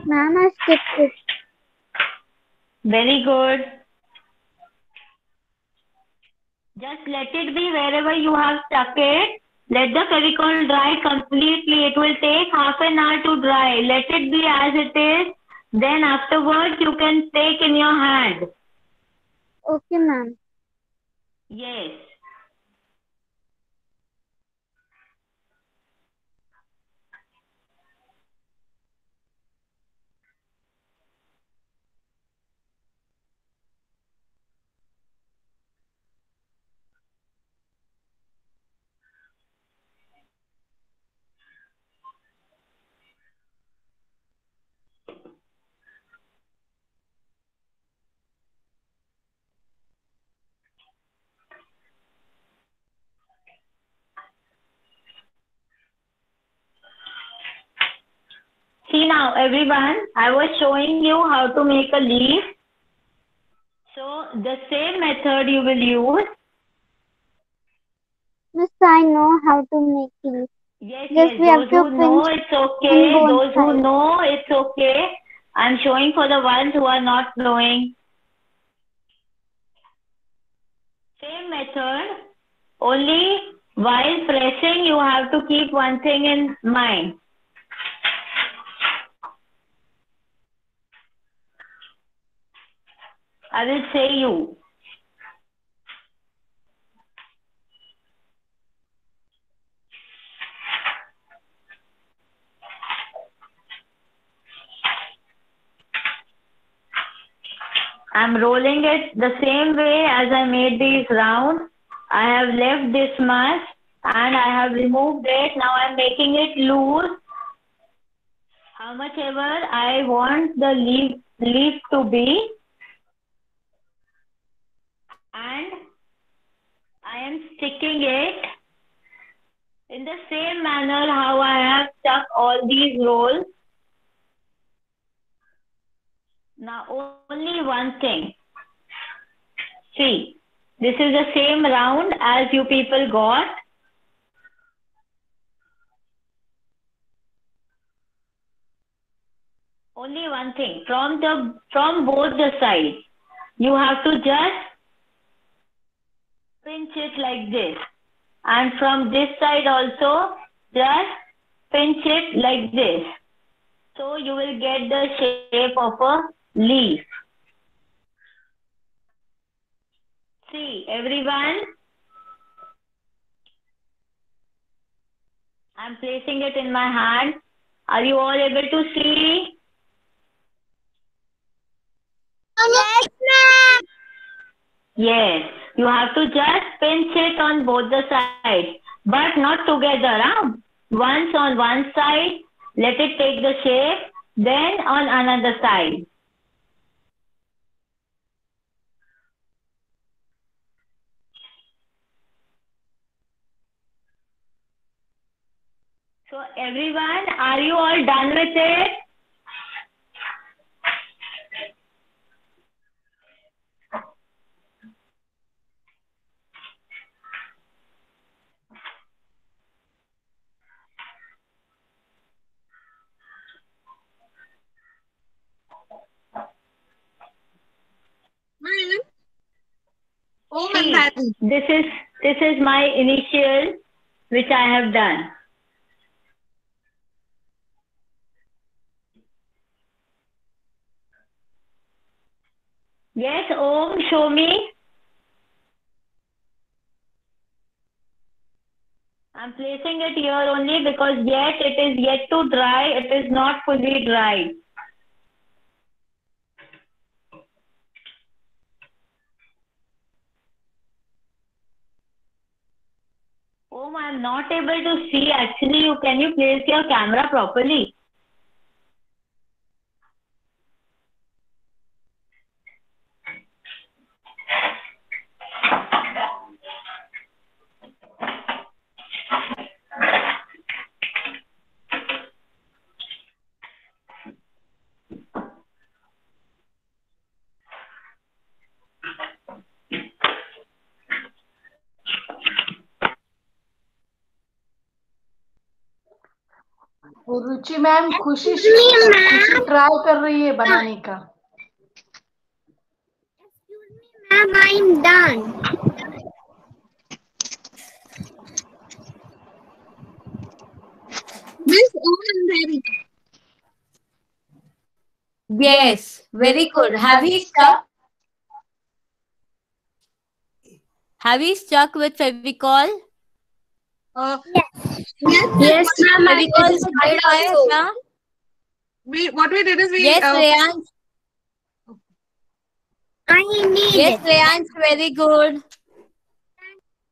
Ma'am, I skipped it.
Very good. Just let it be wherever you have stuck it. Let the Fevicol dry completely. It will take half an hour to dry. Let it be as it is. Then afterwards you can take in your hand.
Okay, ma'am.
Yes. See now everyone, I was showing you how to make a leaf. So the same method you will use.
Miss, I know how to make leaf.
Yes,
Just we have
those
to
who know
pinch
it's okay.
both
Those who
sides.
know it's okay. I'm showing for the ones who are not knowing. Same method, only while pressing you have to keep one thing in mind. I will say you. I'm rolling it the same way as I made these rounds. I have left this much and I have removed it. Now I'm making it loose. How much ever I want the leaf to be. And I am sticking it in the same manner how I have stuck all these rolls. Now only one thing. See, this is the same round as you people got. Only one thing. From both the sides, you have to just pinch it like this. And from this side also, just pinch it like this. So you will get the shape of a leaf. See, everyone, I'm placing it in my hand. Are you all able to see?
Yes, ma'am.
Yes. You have to just pinch it on both the sides, but not together. Huh? Once on one side, let it take the shape, then on another side. So everyone, are you all done with it? See, this is my initial which I have done. Yes, Om, show me. I'm placing it here only because yet it is yet to dry. It is not fully dried. Om, I'm not able to see. Actually, can you place your camera properly?
Ruchi ma'am खुशी try कर रही है बनाने का.
Ma'am, I'm done.
Miss Om,
Yes, very good. Have you stuck? Have you stuck with Fevicol?
Yes, ma'am. I
Fevicol
did
से
it
ढक है
also.
क्या?
what we did is we
Yes, Reyansh.
I need
Yes,
it.
Reyansh, very good.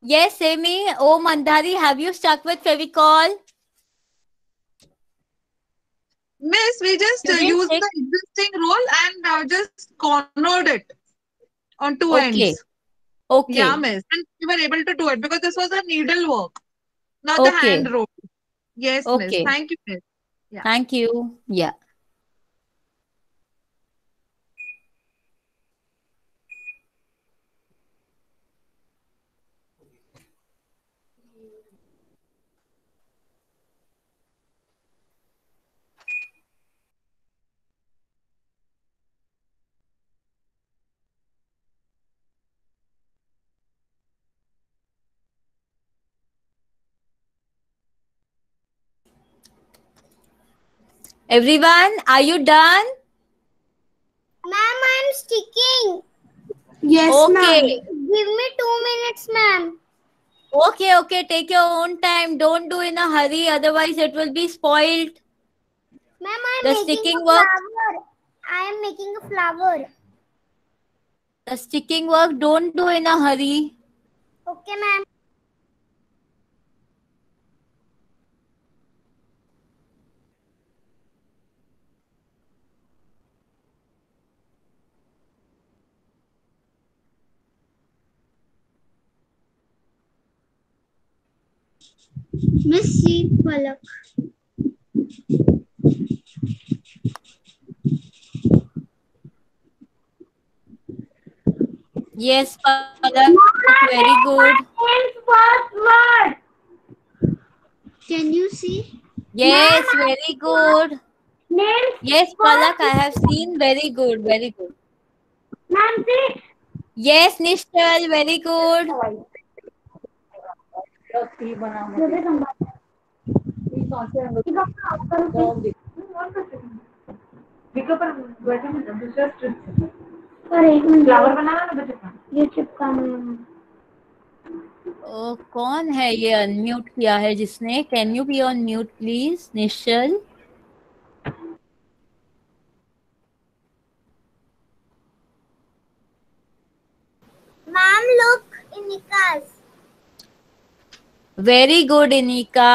Yes, Amy. Oh, Mandhari, have you stuck with Fevicol?
Miss, we just
You didn't
used
stick?
the existing roll and just cornered it on two
Okay.
ends.
Okay.
Yeah, miss. And we were able to do it because this was a needle work, not the
Okay.
hand roll. Yes, miss.
Okay.
Thank you, miss. Yeah.
Thank you. Yeah. Everyone, are you done?
Ma'am, I'm sticking.
Yes,
Okay.
ma'am.
Give me 2 minutes, ma'am.
Okay, okay. Take your own time. Don't do in a hurry. Otherwise, it will be spoiled.
Ma'am, I'm
The
making
sticking
a
work.
flower. I am making a flower.
The sticking work, don't do in a hurry.
Okay, ma'am.
Miss C. Palak.
Yes, Palak, very good.
Can you see?
Yes, very good.
Names.
Yes, Palak, I have seen. Very good, very good.
Ma'am, see.
Yes, Nishchal, very good.
Flower बनाना ना बच्चे का ये चिपकाना है
ओ, कौन है ये unmute किया है जिसने? Can you be on mute please, Nishchal?
Ma'am, look, Inikas.
Very good, Inika.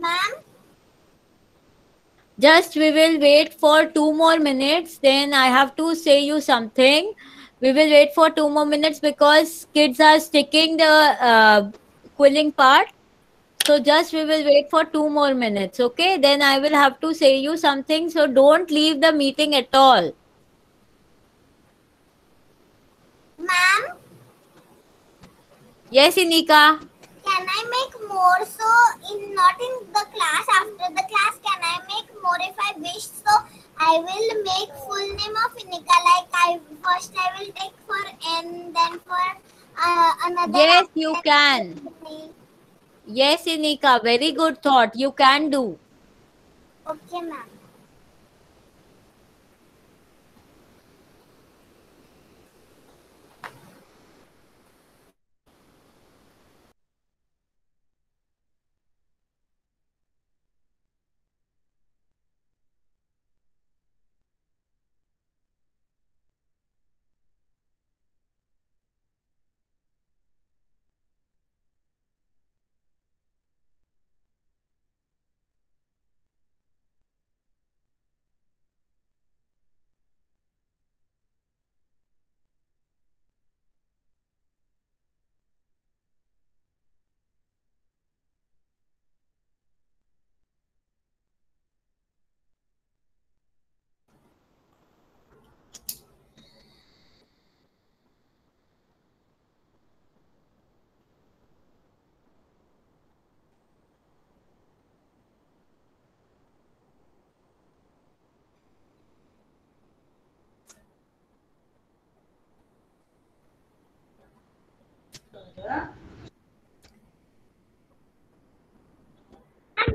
Ma'am,
Just we will wait for 2 more minutes. Then I have to say you something. We will wait for 2 more minutes because kids are sticking the quilling part. So just we will wait for 2 more minutes. Okay. Then I will have to say you something. So don't leave the meeting at all.
ma'am,
Yes, Inika.
can I make more? So not in the class. After the class, can I make more if I wish? So I will make full name of Inika. Like I will take for N, then for another.
Yes, you can. Yes, Inika. Very good thought. You can do.
Okay, ma'am.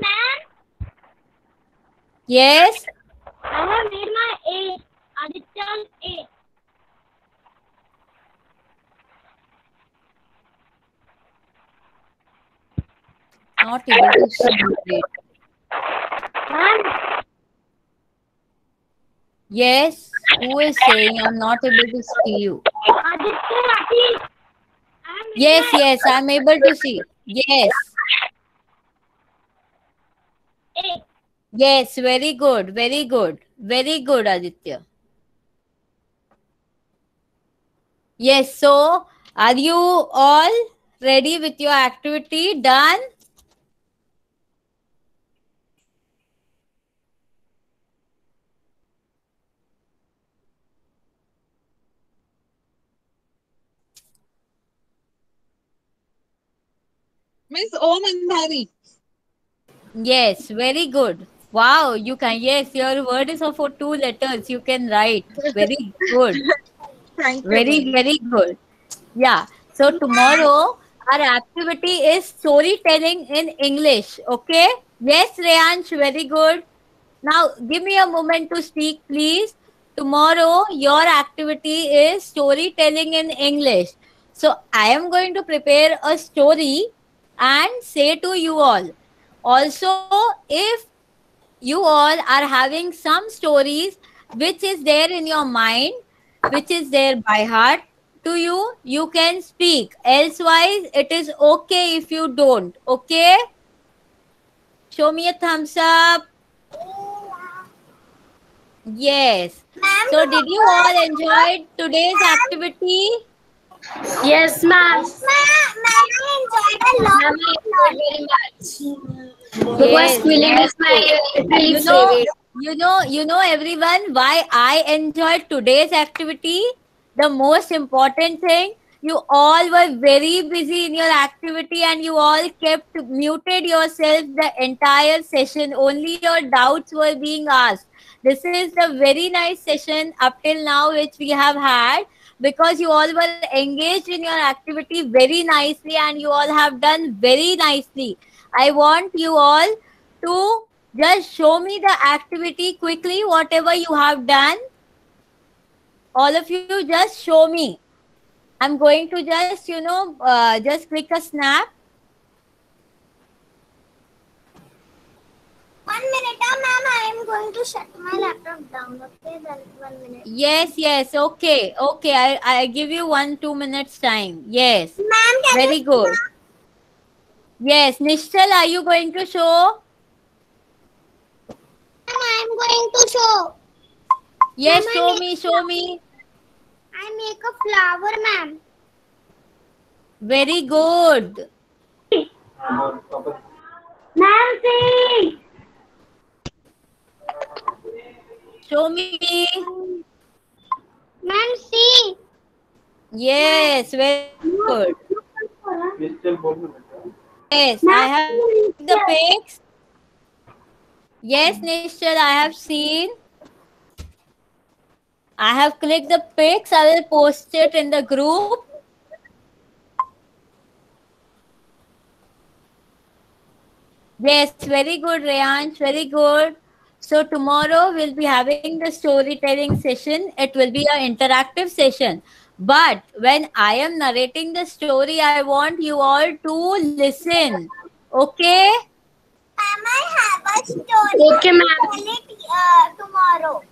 Ma'am,
Yes.
I have made my A. Aditya's A.
Not able to see you. Wait.
Ma'am,
Yes. Who is saying I'm not able to see you?
Aditya Rathi.
Yes, yes, I'm able to see. Yes.
A.
Yes, very good, very good, very good, Aditya. Yes, so are you all ready with your activity? Done?
Miss O Mandhari.
Yes, very good. Wow, you can, yes, your word is for 2 letters. You can write. Very good.
Thank you.
Very,
ma'am.
very good. Yeah. So tomorrow our activity is storytelling in English. Okay? Yes, Reyansh, very good. Now give me a moment to speak, please. Tomorrow your activity is storytelling in English. So I am going to prepare a story and say to you all. Also, if you all are having some stories which is there in your mind, which is there by heart to you, you can speak. Elsewise, it is okay if you don't. Okay? Show me a thumbs up. Yes. So, did you all enjoy today's activity?
Yes, ma'am.
Ma'am, I enjoyed a lot.
Ma'am, I enjoyed very much. Because quilling is my really favorite.
You know everyone why I enjoyed today's activity. The most important thing, you all were very busy in your activity and you all kept muted yourself the entire session. Only your doubts were being asked. This is the very nice session up till now which we have had, because you all were engaged in your activity very nicely and you all have done very nicely. I want you all to just show me the activity quickly, whatever you have done. All of you just show me. I'm going to just, just click a snap.
1 minute, ma'am. I am going to shut my laptop down. Okay, then 1 minute.
Yes. Okay. I give you 1-2 minutes time. Yes.
Ma'am,
Very good. Yes. Nishchal, are you going to show?
I am going to show.
Yes,
Ma'am,
show me.
I make a flower, ma'am.
Very good.
Ma'am, see.
Show me.
Ma'am, see.
Yes, very good. Yes, I have the pics. Yes, Nishchal, I have seen. I have clicked the pics. I will post it in the group. Yes, very good, Rayansh. Very good. So tomorrow we'll be having the storytelling session. It will be an interactive session. But when I am narrating the story, I want you all to listen. Okay?
Ma'am, I have a story.
Okay, ma'am.
Tell it tomorrow.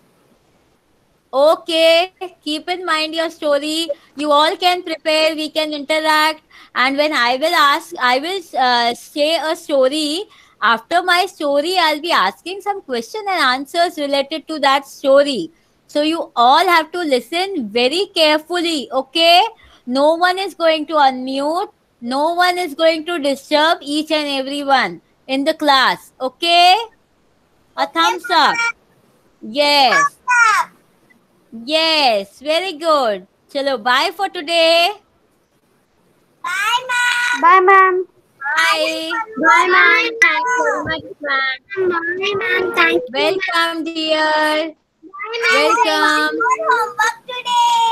Okay, keep in mind your story. You all can prepare, we can interact. And when I will say a story. After my story, I'll be asking some question and answers related to that story. So you all have to listen very carefully, okay? No one is going to unmute. No one is going to disturb each and everyone in the class, okay? A thumbs up. Yes. Yes, very good. Chalo, bye for today.
Bye, ma'am.
Bye, ma'am.
Bye.
Bye, ma'am. Thank you very much, ma'am.
Bye, ma'am. Thank you.
Welcome, dear.
Bye, ma'am.
Welcome.
Good homework today.